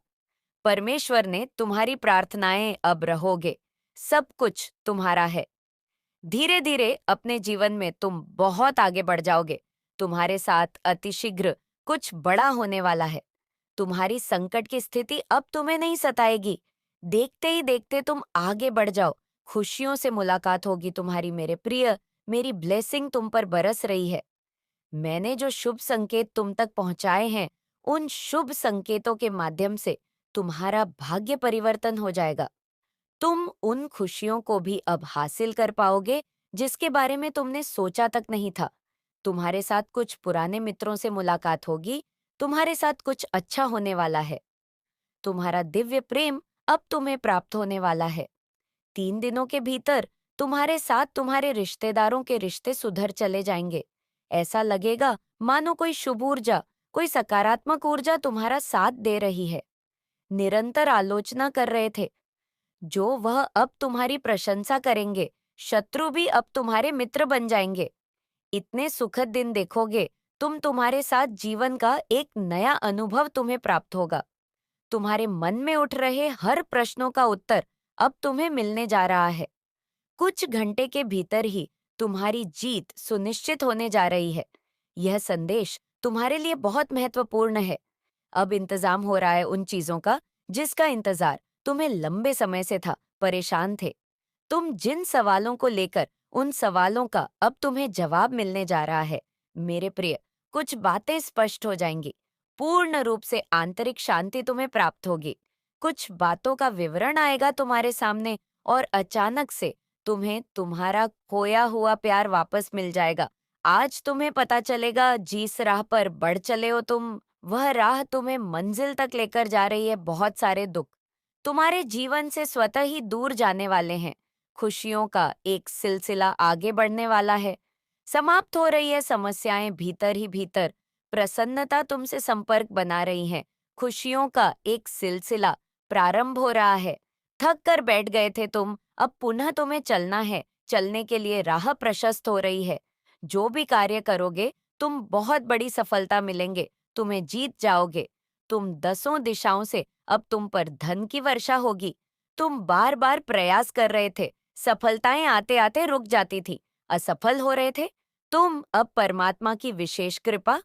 परमेश्वर ने तुम्हारी प्रार्थनाएं अब रहोगे। सब कुछ तुम्हारा है। धीरे धीरे अपने जीवन में तुम बहुत आगे बढ़ जाओगे। तुम्हारे साथ अतिशीघ्र कुछ बड़ा होने वाला है। तुम्हारी संकट की स्थिति अब तुम्हें नहीं सताएगी। देखते ही देखते तुम आगे बढ़ जाओ। खुशियों से मुलाकात होगी तुम्हारी मेरे प्रिय। मेरी ब्लेसिंग तुम पर बरस रही है। मैंने जो शुभ संकेत तुम तक पहुंचाए हैं, उन शुभ संकेतों के माध्यम से तुम्हारा भाग्य परिवर्तन हो जाएगा। तुम उन खुशियों को भी अब हासिल कर पाओगे जिसके बारे में तुमने सोचा तक नहीं था। तुम्हारे साथ कुछ पुराने मित्रों से मुलाकात होगी। तुम्हारे साथ कुछ अच्छा होने वाला है। तुम्हारा दिव्य प्रेम अब तुम्हें प्राप्त होने वाला है। 3 दिनों के भीतर तुम्हारे साथ तुम्हारे रिश्तेदारों के रिश्ते सुधर चले जाएंगे। ऐसा लगेगा मानो कोई शुभ ऊर्जा, कोई सकारात्मक ऊर्जा तुम्हारा साथ दे रही है। निरंतर आलोचना कर रहे थे, जो वह अब तुम्हारी प्रशंसा करेंगे। शत्रु भी अब तुम्हारे मित्र बन जाएंगे। इतने सुखद दिन देखोगे तुम। तुम्हारे साथ जीवन का एक नया अनुभव तुम्हें प्राप्त होगा। तुम्हारे मन में उठ रहे हर प्रश्नों का उत्तर अब तुम्हें मिलने जा रहा है। कुछ घंटे के भीतर ही तुम्हारी जीत सुनिश्चित होने जा रही है। यह संदेश तुम्हारे लिए बहुत महत्वपूर्ण है। अब इंतजाम हो रहा है उन चीजों का जिसका इंतजार तुम्हें लंबे समय से था। परेशान थे तुम जिन सवालों को लेकर, उन सवालों का अब तुम्हें जवाब मिलने जा रहा है। मेरे प्रिय, कुछ बातें स्पष्ट हो जाएंगी। पूर्ण रूप से आंतरिक शांति तुम्हें प्राप्त होगी। कुछ बातों का विवरण आएगा तुम्हारे सामने, और अचानक से तुम्हें तुम्हारा खोया हुआ प्यार वापस मिल जाएगा। आज तुम्हें पता चलेगा जिस राह पर बढ़ चले हो तुम, वह राह तुम्हें मंजिल तक लेकर जा रही है। बहुत सारे दुख तुम्हारे जीवन से स्वतः ही दूर जाने वाले हैं। खुशियों का एक सिलसिला आगे बढ़ने वाला है। समाप्त हो रही है समस्याएं भीतर ही भीतर। प्रसन्नता तुमसे संपर्क बना रही है। खुशियों का एक सिलसिला प्रारंभ हो रहा है। थक कर बैठ गए थे तुम, अब पुनः तुम्हें चलना है। चलने के लिए राह प्रशस्त हो रही है। जो भी कार्य करोगे तुम बहुत बड़ी सफलता मिलेंगे। तुम्हें जीत जाओगे। तुम 10 दिशाओं से अब तुम पर धन की वर्षा होगी। तुम बार बार प्रयास कर रहे थे, सफलताएं आते आते रुक जाती थी, असफल हो रहे थे। तुम अब परमात्मा की विशेष कृपा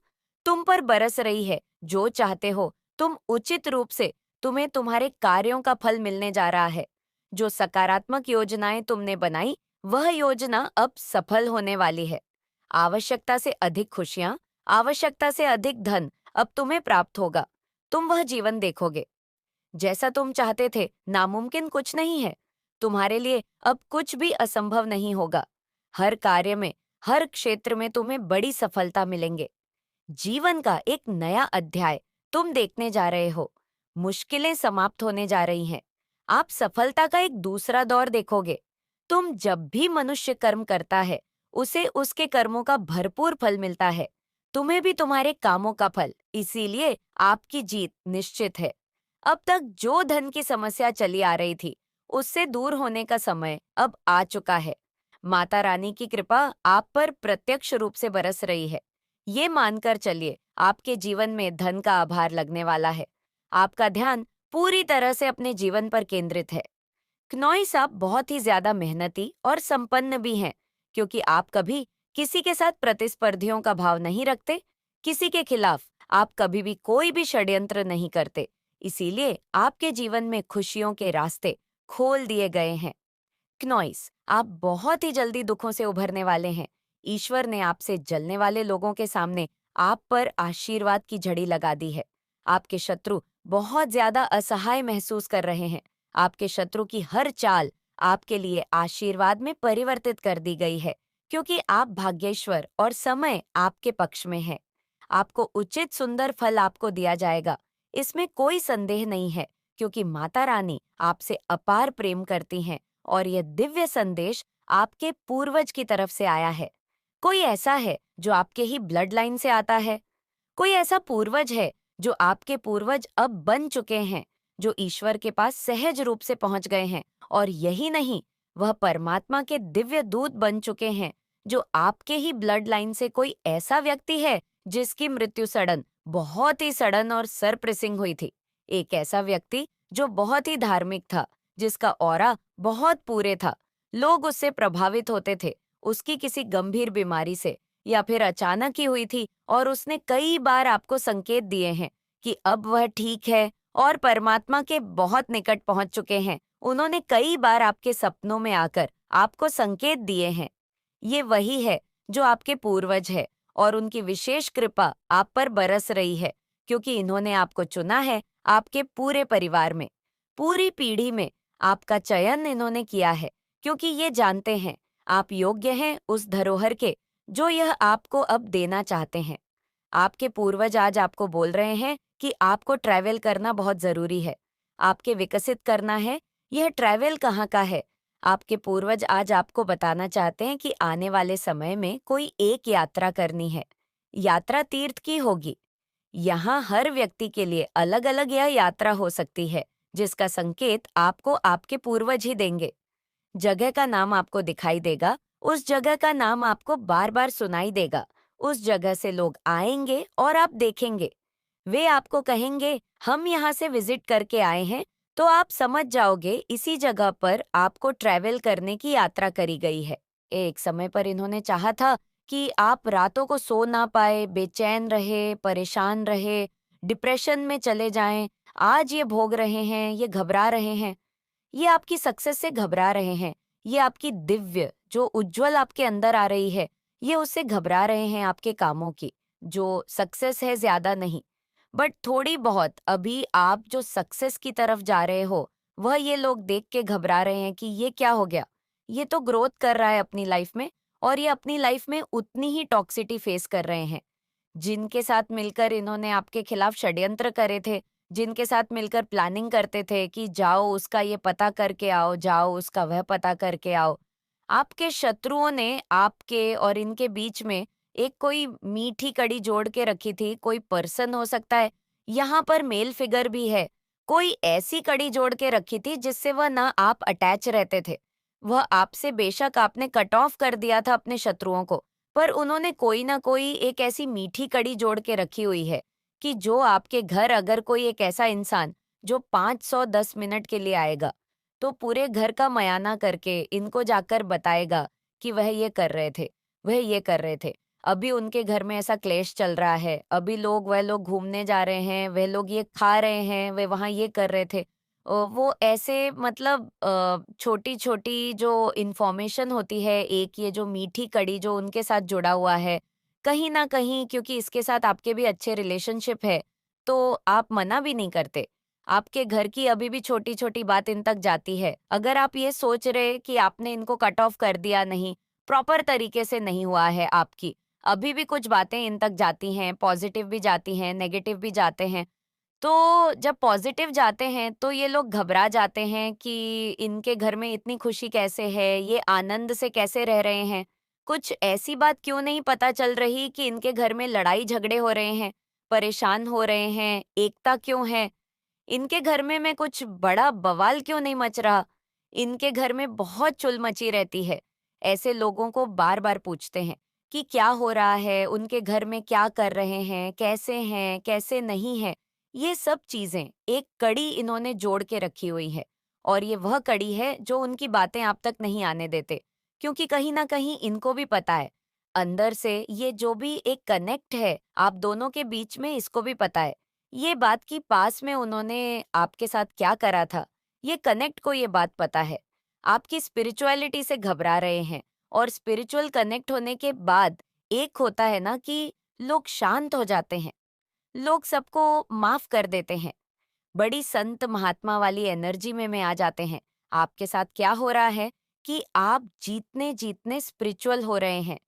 तुम पर बरस रही है। जो चाहते हो तुम उचित रूप से, तुम्हें तुम्हारे कार्यों का फल मिलने जा रहा है। जो सकारात्मक योजनाएं तुमने बनाई, वह योजना अब सफल होने वाली है। आवश्यकता से अधिक खुशियां, आवश्यकता से अधिक धन अब तुम्हें प्राप्त होगा। तुम वह जीवन देखोगे जैसा तुम चाहते थे। नामुमकिन कुछ नहीं है। तुम्हारे लिए अब कुछ भी असंभव नहीं होगा। हर कार्य में, हर क्षेत्र में तुम्हें बड़ी सफलता मिलेंगे। जीवन का एक नया अध्याय तुम देखने जा रहे हो। मुश्किलें समाप्त होने जा रही हैं। आप सफलता का एक दूसरा दौर देखोगे। तुम जब भी मनुष्य कर्म करता है, उसे उसके कर्मों का भरपूर फल मिलता है। तुम्हें भी तुम्हारे कामों का फल। इसीलिए आपकी जीत निश्चित है। अब तक जो धन की समस्या चली आ रही थी, उससे दूर होने का समय अब आ चुका है। माता रानी की कृपा आप पर प्रत्यक्ष रूप से बरस रही है। ये मानकर चलिए, आपके जीवन में धन का आभार लगने वाला है। आपका ध्यान पूरी तरह से अपने जीवन पर केंद्रित है। क्नोई साहब बहुत ही ज्यादा मेहनती और संपन्न भी हैं, क्योंकि आप कभी किसी के साथ प्रतिस्पर्धियों का भाव नहीं रखते। किसी के खिलाफ आप कभी भी कोई भी षड्यंत्र नहीं करते, इसीलिए आपके जीवन में खुशियों के रास्ते खोल दिए गए हैं। क्नॉइस, आप बहुत ही जल्दी दुखों से उभरने वाले हैं। ईश्वर ने आपसे जलने वाले लोगों के सामने आप पर आशीर्वाद की झड़ी लगा दी है। आपके शत्रु बहुत ज्यादा असहाय महसूस कर रहे हैं। आपके शत्रु की हर चाल आपके लिए आशीर्वाद में परिवर्तित कर दी गई है, क्योंकि आप भाग्येश्वर और समय आपके पक्ष में है। आपको उचित सुंदर फल आपको दिया जाएगा, इसमें कोई संदेह नहीं है, क्योंकि माता रानी आपसे अपार प्रेम करती हैं और यह दिव्य संदेश आपके पूर्वज की तरफ से आया है। कोई ऐसा है जो आपके ही ब्लड लाइन से आता है? कोई ऐसा पूर्वज है जो आपके पूर्वज अब बन चुके हैं, जो ईश्वर के पास सहज रूप से पहुंच गए हैं? और यही नहीं, वह परमात्मा के दिव्य दूत बन चुके हैं, जो आपके ही ब्लड लाइन से कोई ऐसा व्यक्ति है जिसकी मृत्यु सडन, बहुत ही सडन और सरप्रेसिंग हुई थी। एक ऐसा व्यक्ति जो बहुत ही धार्मिक था, जिसका ऑरा बहुत पूरे था। लोग उससे प्रभावित होते थे, उसकी किसी गंभीर बीमारी से, या फिर अचानक ही हुई थी, और उसने कई बार आपको संकेत दिए हैं कि अब वह ठीक है और परमात्मा के बहुत निकट पहुंच चुके हैं। उन्होंने कई बार आपके सपनों में आकर आपको संकेत दिए हैं। ये वही है जो आपके पूर्वज है, और उनकी विशेष कृपा आप पर बरस रही है, क्योंकि इन्होंने आपको चुना है आपके पूरे परिवार में, पूरी पीढ़ी में आपका चयन इन्होंने किया है, क्योंकि ये जानते हैं आप योग्य हैं उस धरोहर के जो यह आपको अब देना चाहते हैं। आपके पूर्वज आज आपको बोल रहे हैं कि आपको ट्रैवल करना बहुत जरूरी है, आपके विकसित करना है। यह ट्रैवल कहाँ का है? आपके पूर्वज आज आपको बताना चाहते हैं कि आने वाले समय में कोई एक यात्रा करनी है। यात्रा तीर्थ की होगी। यहाँ हर व्यक्ति के लिए अलग अलग यह यात्रा हो सकती है, जिसका संकेत आपको आपके पूर्वज ही देंगे। जगह का नाम आपको दिखाई देगा, उस जगह का नाम आपको बार बार सुनाई देगा। उस जगह से लोग आएंगे और आप देखेंगे। वे आपको कहेंगे, हम यहाँ से विजिट करके आए हैं, तो आप समझ जाओगे इसी जगह पर आपको ट्रैवल करने की यात्रा करी गई है। एक समय पर इन्होंने चाहा था कि आप रातों को सो ना पाए, बेचैन रहे, परेशान रहे, डिप्रेशन में चले जाएं। आज ये भोग रहे हैं, ये घबरा रहे हैं, ये आपकी सक्सेस से घबरा रहे हैं, ये आपकी दिव्य जो उज्जवल आपके अंदर आ रही है, ये उससे घबरा रहे हैं आपके कामों की। जो सक्सेस है ज्यादा नहीं, बट थोड़ी बहुत अभी आप जो सक्सेस की तरफ जा रहे हो, वह ये लोग देख के घबरा रहे हैं कि ये क्या हो गया। ये तो ग्रोथ कर रहा है अपनी लाइफ में, और ये अपनी लाइफ में उतनी ही टॉक्सिटी फेस कर रहे हैं। जिनके साथ मिलकर इन्होंने आपके खिलाफ षड्यंत्र करे थे, जिनके साथ मिलकर प्लानिंग करते थे कि जाओ उसका ये पता करके आओ, जाओ उसका वह पता करके आओ। आपके शत्रुओं ने आपके और इनके बीच में एक कोई मीठी कड़ी जोड़ के रखी थी। कोई पर्सन हो सकता है, यहाँ पर मेल फिगर भी है। कोई ऐसी कड़ी जोड़ के रखी थी जिससे वह ना आप अटैच रहते थे। वह आपसे बेशक आपने कट ऑफ कर दिया था अपने शत्रुओं को, पर उन्होंने कोई ना कोई एक ऐसी मीठी कड़ी जोड़ के रखी हुई है कि जो आपके घर अगर कोई एक ऐसा इंसान जो 510 मिनट के लिए आएगा, तो पूरे घर का मयाना करके इनको जाकर बताएगा कि वह ये कर रहे थे, वह ये कर रहे थे। अभी उनके घर में ऐसा क्लेश चल रहा है, अभी वह लोग घूमने जा रहे हैं, वह लोग ये खा रहे हैं, वे वहाँ ये कर रहे थे। वो ऐसे मतलब छोटी-छोटी जो इन्फॉर्मेशन होती है, एक ये जो मीठी कड़ी जो उनके साथ जुड़ा हुआ है, कहीं न कहीं क्योंकि इसके साथ आपके भी अच्छे रिलेशनशिप है, तो आप मना भी नहीं करते। आपके घर की अभी भी छोटी-छोटी बात इन तक जाती है। अगर आप ये सोच रहे कि आपने इनको कट ऑफ कर दिया, नहीं, प्रॉपर तरीके से नहीं हुआ है आपकी, अभी भी कुछ बातें इन तक जाती हैं, पॉजिटिव भी जाती हैं, नेगेटिव भी जाते हैं। तो जब पॉजिटिव जाते हैं तो ये लोग घबरा जाते हैं कि इनके घर में इतनी खुशी कैसे है, ये आनंद से कैसे रह रहे हैं। कुछ ऐसी बात क्यों नहीं पता चल रही कि इनके घर में लड़ाई झगड़े हो रहे हैं, परेशान हो रहे हैं, एकता क्यों है? इनके घर में कुछ बड़ा बवाल क्यों नहीं मच रहा? इनके घर में बहुत चुल मची रहती है। ऐसे लोगों को बार-बार पूछते हैं कि क्या हो रहा है, उनके घर में क्या कर रहे हैं, कैसे नहीं है। ये सब चीजें एक कड़ी इन्होंने जोड़ के रखी हुई है, और ये वह कड़ी है जो उनकी बातें आप तक नहीं आने देते, क्योंकि कहीं ना कहीं इनको भी पता है अंदर से ये जो भी एक कनेक्ट है आप दोनों के बीच में, इसको भी पता है ये बात की पास में उन्होंने आपके साथ क्या करा था। ये कनेक्ट को ये बात पता है। आपकी स्पिरिचुअलिटी से घबरा रहे हैं, और स्पिरिचुअल कनेक्ट होने के बाद एक होता है ना कि लोग शांत हो जाते हैं, लोग सबको माफ कर देते हैं, बड़ी संत महात्मा वाली एनर्जी में आ जाते हैं। आपके साथ क्या हो रहा है कि आप जीतने जीतने स्पिरिचुअल हो रहे हैं।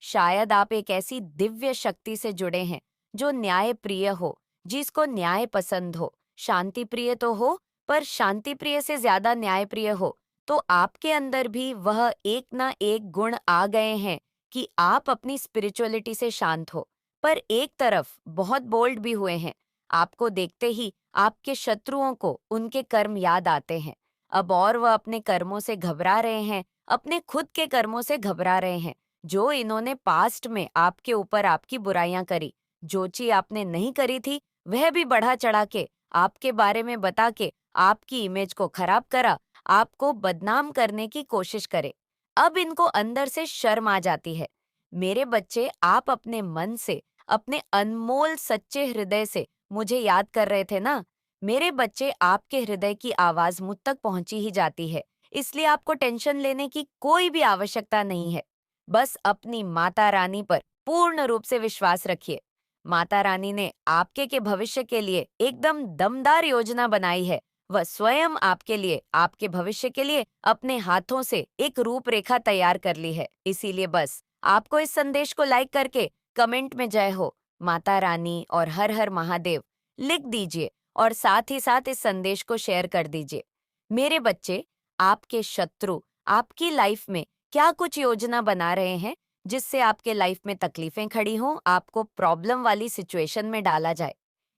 शायद आप एक ऐसी दिव्य शक्ति से जुड़े हैं जो न्याय प्रिय हो, जिसको न्याय पसंद हो। शांति प्रिय तो हो, पर शांति प्रिय से ज्यादा न्याय प्रिय हो। तो आपके अंदर भी वह एक ना एक गुण आ गए हैं कि आप अपनी स्पिरिचुअलिटी से शांत हो। पर एक तरफ बहुत बोल्ड भी हुए हैं। आपको देखते ही आपके शत्रुओं को उनके कर्म याद आते हैं। अब और वह अपने कर्मों से घबरा रहे हैं, अपने खुद के कर्मों से घबरा रहे हैं, जो इन्होंने पास्ट में आपके ऊपर आपकी बुराइयां करी। जो चीज आपने नहीं करी थी, वह भी बढ़ा चढ़ा के आपके बारे में बता के आपकी इमेज को खराब करा, आपको बदनाम करने की कोशिश करे। अब इनको अंदर से शर्म आ जाती है। मेरे बच्चे, आप अपने मन से, अपने अनमोल सच्चे हृदय से मुझे याद कर रहे थे ना। मेरे बच्चे, आपके हृदय की आवाज मुझ तक पहुंची ही जाती है, इसलिए आपको टेंशन लेने की कोई भी आवश्यकता नहीं है। बस अपनी माता रानी पर पूर्ण रूप से विश्वास रखिए। माता रानी ने आपके के भविष्य के लिए एकदम दमदार योजना बनाई है। वह स्वयं आपके लिए, आपके भविष्य के लिए अपने हाथों से एक रूपरेखा तैयार कर ली है। इसीलिए बस आपको इस संदेश को लाइक करके कमेंट में जय हो, माता रानी और हर हर महादेव लिख दीजिए, और साथ ही साथ इस संदेश को शेयर कर दीजिए। मेरे बच्चे, आपके शत्रु आपकी लाइफ में क्या कुछ योजना बना रहे हैं जिससे आपके लाइफ में तकलीफें खड़ी हों, आपको प्रॉब्लम वाली सिचुएशन में डाला जाए।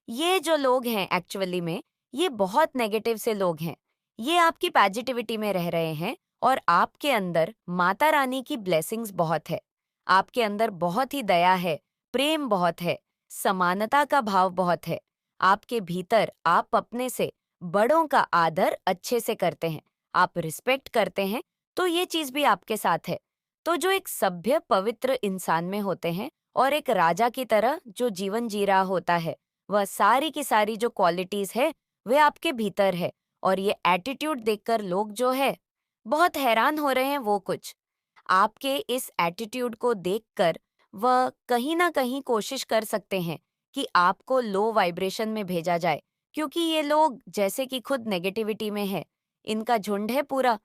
ये जो लोग हैं एक्चुअली में, ये बहुत नेगेटिव से लोग हैं। ये आपकी पॉजिटिविटी में रह रहे हैं, और आपके अंदर माता रानी की ब्लेसिंग्स बहुत है। आपके अंदर बहुत ही दया है, प्रेम बहुत है, समानता का भाव बहुत है। आपके भीतर आप अपने से बड़ों का आदर अच्छे से करते हैं, आप रिस्पेक्ट करते हैं, तो ये चीज भी आपके साथ है। तो जो एक सभ्य पवित्र इंसान में होते हैं और एक राजा की तरह जो जीवन जी रहा होता है, वह सारी की सारी जो क्वालिटीज है वे आपके भीतर है। और ये एटीट्यूड देखकर लोग जो है बहुत हैरान हो रहे हैं। वो कुछ आपके इस एटीट्यूड को देखकर वह कहीं ना कहीं कोशिश कर सकते हैं कि आपको लो वाइब्रेशन में भेजा जाए, क्योंकि ये लोग जैसे कि खुद नेगेटिविटी में है, इनका झुंड है पूरा,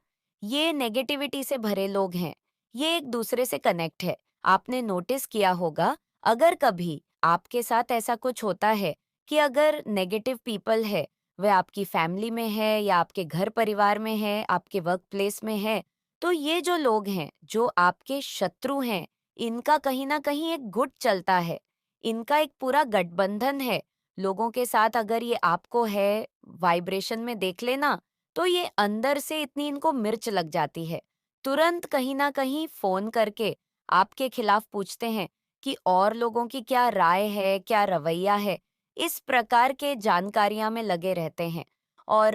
ये नेगेटिविटी से भरे लोग हैं, ये एक दूसरे से कनेक्ट है। आपने नोटिस किया होगा, अगर कभी आपके साथ ऐसा कुछ होता है कि अगर नेगेटिव पीपल है, वह आपकी फैमिली में है या आपके घर परिवार में है, आपके वर्क प्लेस में है, तो ये जो लोग हैं, जो आपके शत्रु हैं, इनका कहीं ना कहीं एक गुट चलता है, इनका एक पूरा गठबंधन है लोगों के साथ। अगर ये आपको है वाइब्रेशन में देख लेना, तो ये अंदर से इतनी इनको मिर्च लग जाती है, तुरंत कहीं ना कहीं फोन करके आपके खिलाफ पूछते हैं कि और लोगों की क्या राय है, क्या रवैया है। इस प्रकार के जानकारियां में लगे रहते हैं। और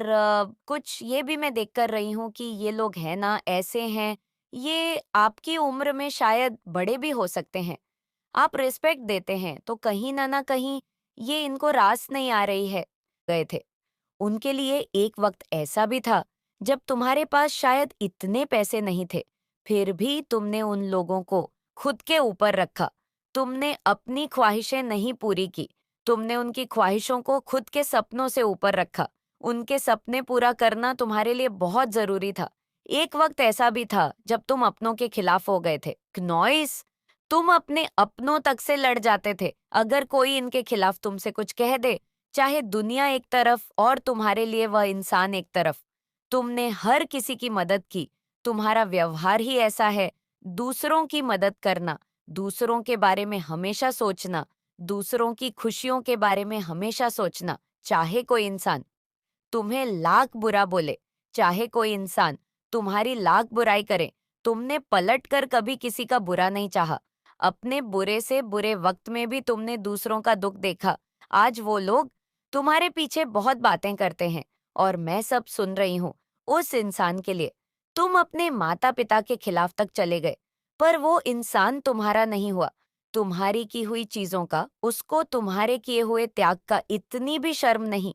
कुछ ये भी मैं देख कर रही हूँ कि ये लोग हैं ना, ऐसे हैं, ये आपकी उम्र में शायद बड़े भी हो सकते हैं। आप रिस्पेक्ट देते हैं, तो कहीं ना कहीं ये इनको रास नहीं आ रही है। गए थे, उनके लिए एक वक्त ऐसा भी था जब तुम्हारे पास शायद इतने पैसे नहीं थे, फिर भी तुमने उन लोगों को खुद के ऊपर रखा। तुमने अपनी ख्वाहिशें नहीं पूरी की, तुमने उनकी ख्वाहिशों को खुद के सपनों से ऊपर रखा। उनके सपने पूरा करना तुम्हारे लिए बहुत जरूरी था। एक वक्त ऐसा भी था जब तुम अपनों के खिलाफ हो गए थे। नॉइस, तुम अपने अपनों तक से लड़ जाते थे अगर कोई इनके खिलाफ तुमसे कुछ कह दे, चाहे दुनिया एक तरफ और तुम्हारे लिए वह इंसान एक तरफ। तुमने हर किसी की मदद की, तुम्हारा व्यवहार ही ऐसा है। दूसरों की मदद करना, दूसरों के बारे में हमेशा सोचना, दूसरों की खुशियों के बारे में हमेशा सोचना। चाहे कोई इंसान तुम्हें लाख बुरा बोले, चाहे कोई इंसान तुम्हारी लाख बुराई करे, तुमने पलट कर कभी किसी का बुरा नहीं चाहा। अपने बुरे से बुरे वक्त में भी तुमने दूसरों का दुख देखा। आज वो लोग तुम्हारे पीछे बहुत बातें करते हैं, और मैं सब सुन रही हूँ। उस इंसान के लिए तुम अपने माता पिता के खिलाफ तक चले गए, पर वो इंसान तुम्हारा नहीं हुआ। तुम्हारी की हुई चीजों का उसको तुम्हारे किए हुए त्याग का इतनी भी शर्म नहीं।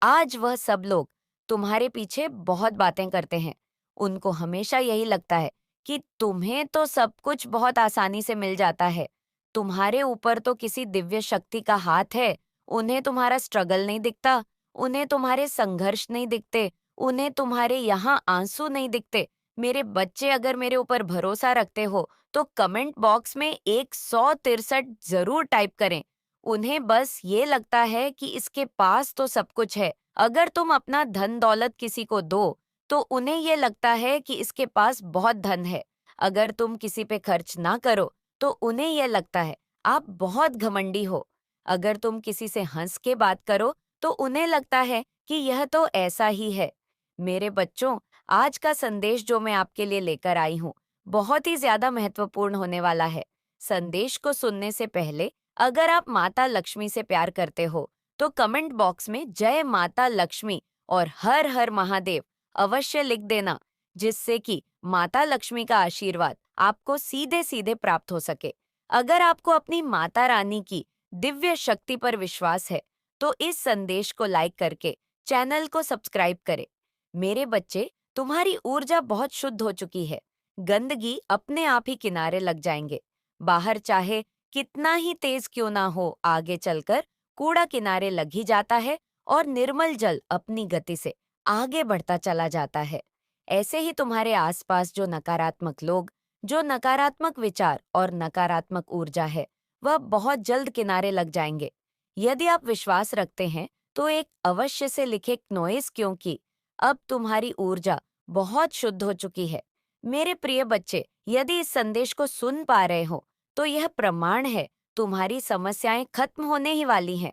आज वह सब लोग तुम्हारे पीछे बहुत बातें करते हैं। उनको हमेशा यही लगता है कि तुम्हें तो सब कुछ बहुत आसानी से मिल जाता है। तुम्हारे ऊपर तो किसी दिव्य शक्ति का हाथ है। उन्हें तुम्हारा स्ट्रगल नहीं दिखता, उन्हें तुम्हारे संघर्ष नहीं दिखते, उन्हें तुम्हारे यहाँ आंसू नहीं दिखते। मेरे बच्चे, अगर मेरे ऊपर भरोसा रखते हो तो कमेंट बॉक्स में 163 जरूर टाइप करें। उन्हें बस ये लगता है कि इसके पास तो सब कुछ है। अगर तुम अपना धन दौलत किसी को दो, तो उन्हें ये लगता है कि इसके पास बहुत धन है। अगर तुम किसी पे खर्च ना करो, तो उन्हें ये लगता है आप बहुत घमंडी हो। अगर तुम किसी से हंस के बात करो, तो उन्हें लगता है कि यह तो ऐसा ही है। मेरे बच्चों, आज का संदेश जो मैं आपके लिए लेकर आई हूँ, बहुत ही ज्यादा महत्वपूर्ण होने वाला है। संदेश को सुनने से पहले, अगर आप माता लक्ष्मी से प्यार करते हो, तो कमेंट बॉक्स में जय माता लक्ष्मी और हर हर महादेव अवश्य लिख देना, जिससे कि माता लक्ष्मी का आशीर्वाद आपको सीधे सीधे प्राप्त हो सके। अगर आपको अपनी माता रानी की दिव्य शक्ति पर विश्वास है, तो इस संदेश को लाइक करके चैनल को सब्सक्राइब करें। मेरे बच्चे, तुम्हारी ऊर्जा बहुत शुद्ध हो चुकी है। गंदगी अपने आप ही किनारे लग जाएंगे। बाहर चाहे कितना ही तेज क्यों ना हो, आगे चलकर कूड़ा किनारे लग ही जाता है और निर्मल जल अपनी गति से आगे बढ़ता चला जाता है। ऐसे ही तुम्हारे आसपास जो नकारात्मक लोग, जो नकारात्मक विचार और नकारात्मक ऊर्जा है, वह बहुत जल्द किनारे लग जाएंगे। यदि आप विश्वास रखते हैं, तो एक अवश्य से लिखे नॉइस, क्योंकि अब तुम्हारी ऊर्जा बहुत शुद्ध हो चुकी है। मेरे प्रिय बच्चे, यदि इस संदेश को सुन पा रहे हो, तो यह प्रमाण है तुम्हारी समस्याएं खत्म होने ही वाली हैं।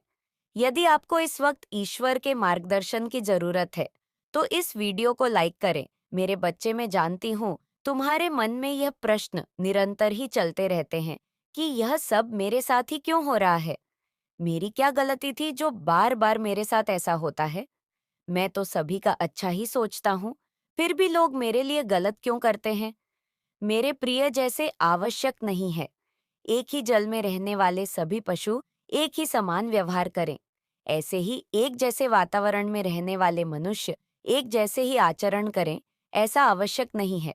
यदि आपको इस वक्त ईश्वर के मार्गदर्शन की जरूरत है, तो इस वीडियो को लाइक करें। मेरे बच्चे, मैं जानती हूँ तुम्हारे मन में यह प्रश्न निरंतर ही चलते रहते हैं कि यह सब मेरे साथ ही क्यों हो रहा है? मेरी क्या गलती थी जो बार बार मेरे साथ ऐसा होता है? मैं तो सभी का अच्छा ही सोचता हूँ, फिर भी लोग मेरे लिए गलत क्यों करते हैं? मेरे प्रिय, जैसे आवश्यक नहीं है एक ही जल में रहने वाले सभी पशु एक ही समान व्यवहार करें, ऐसे ही एक जैसे वातावरण में रहने वाले मनुष्य एक जैसे ही आचरण करें, ऐसा आवश्यक नहीं है।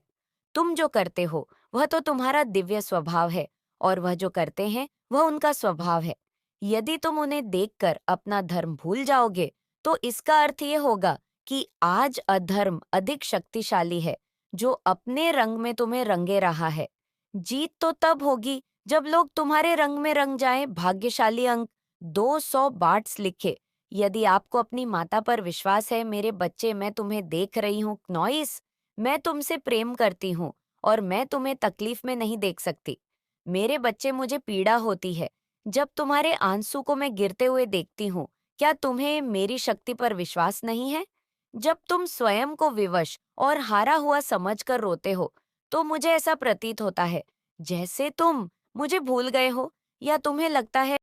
तुम जो करते हो वह तो तुम्हारा दिव्य स्वभाव है, और वह जो करते हैं वह उनका स्वभाव है। यदि तुम उन्हें देखकर अपना धर्म भूल जाओगे, तो इसका अर्थ ये होगा कि आज अधर्म अधिक शक्तिशाली है, जो अपने रंग में तुम्हें रंगे रहा है। जीत तो तब होगी जब लोग तुम्हारे रंग में रंग जाएं। भाग्यशाली अंक 200 बार्ट्स लिखे। यदि आपको अपनी माता पर विश्वास है, मेरे बच्चे, मैं तुम्हें देख रही हूँ नॉइस। मैं तुमसे प्रेम करती हूँ और मैं तुम्हें तकलीफ में नहीं देख सकती। मेरे बच्चे, मुझे पीड़ा होती है जब तुम्हारे आंसू को मैं गिरते हुए देखती हूँ। क्या तुम्हें मेरी शक्ति पर विश्वास नहीं है? जब तुम स्वयं को विवश और हारा हुआ समझकर रोते हो, तो मुझे ऐसा प्रतीत होता है जैसे तुम मुझे भूल गए हो, या तुम्हें लगता है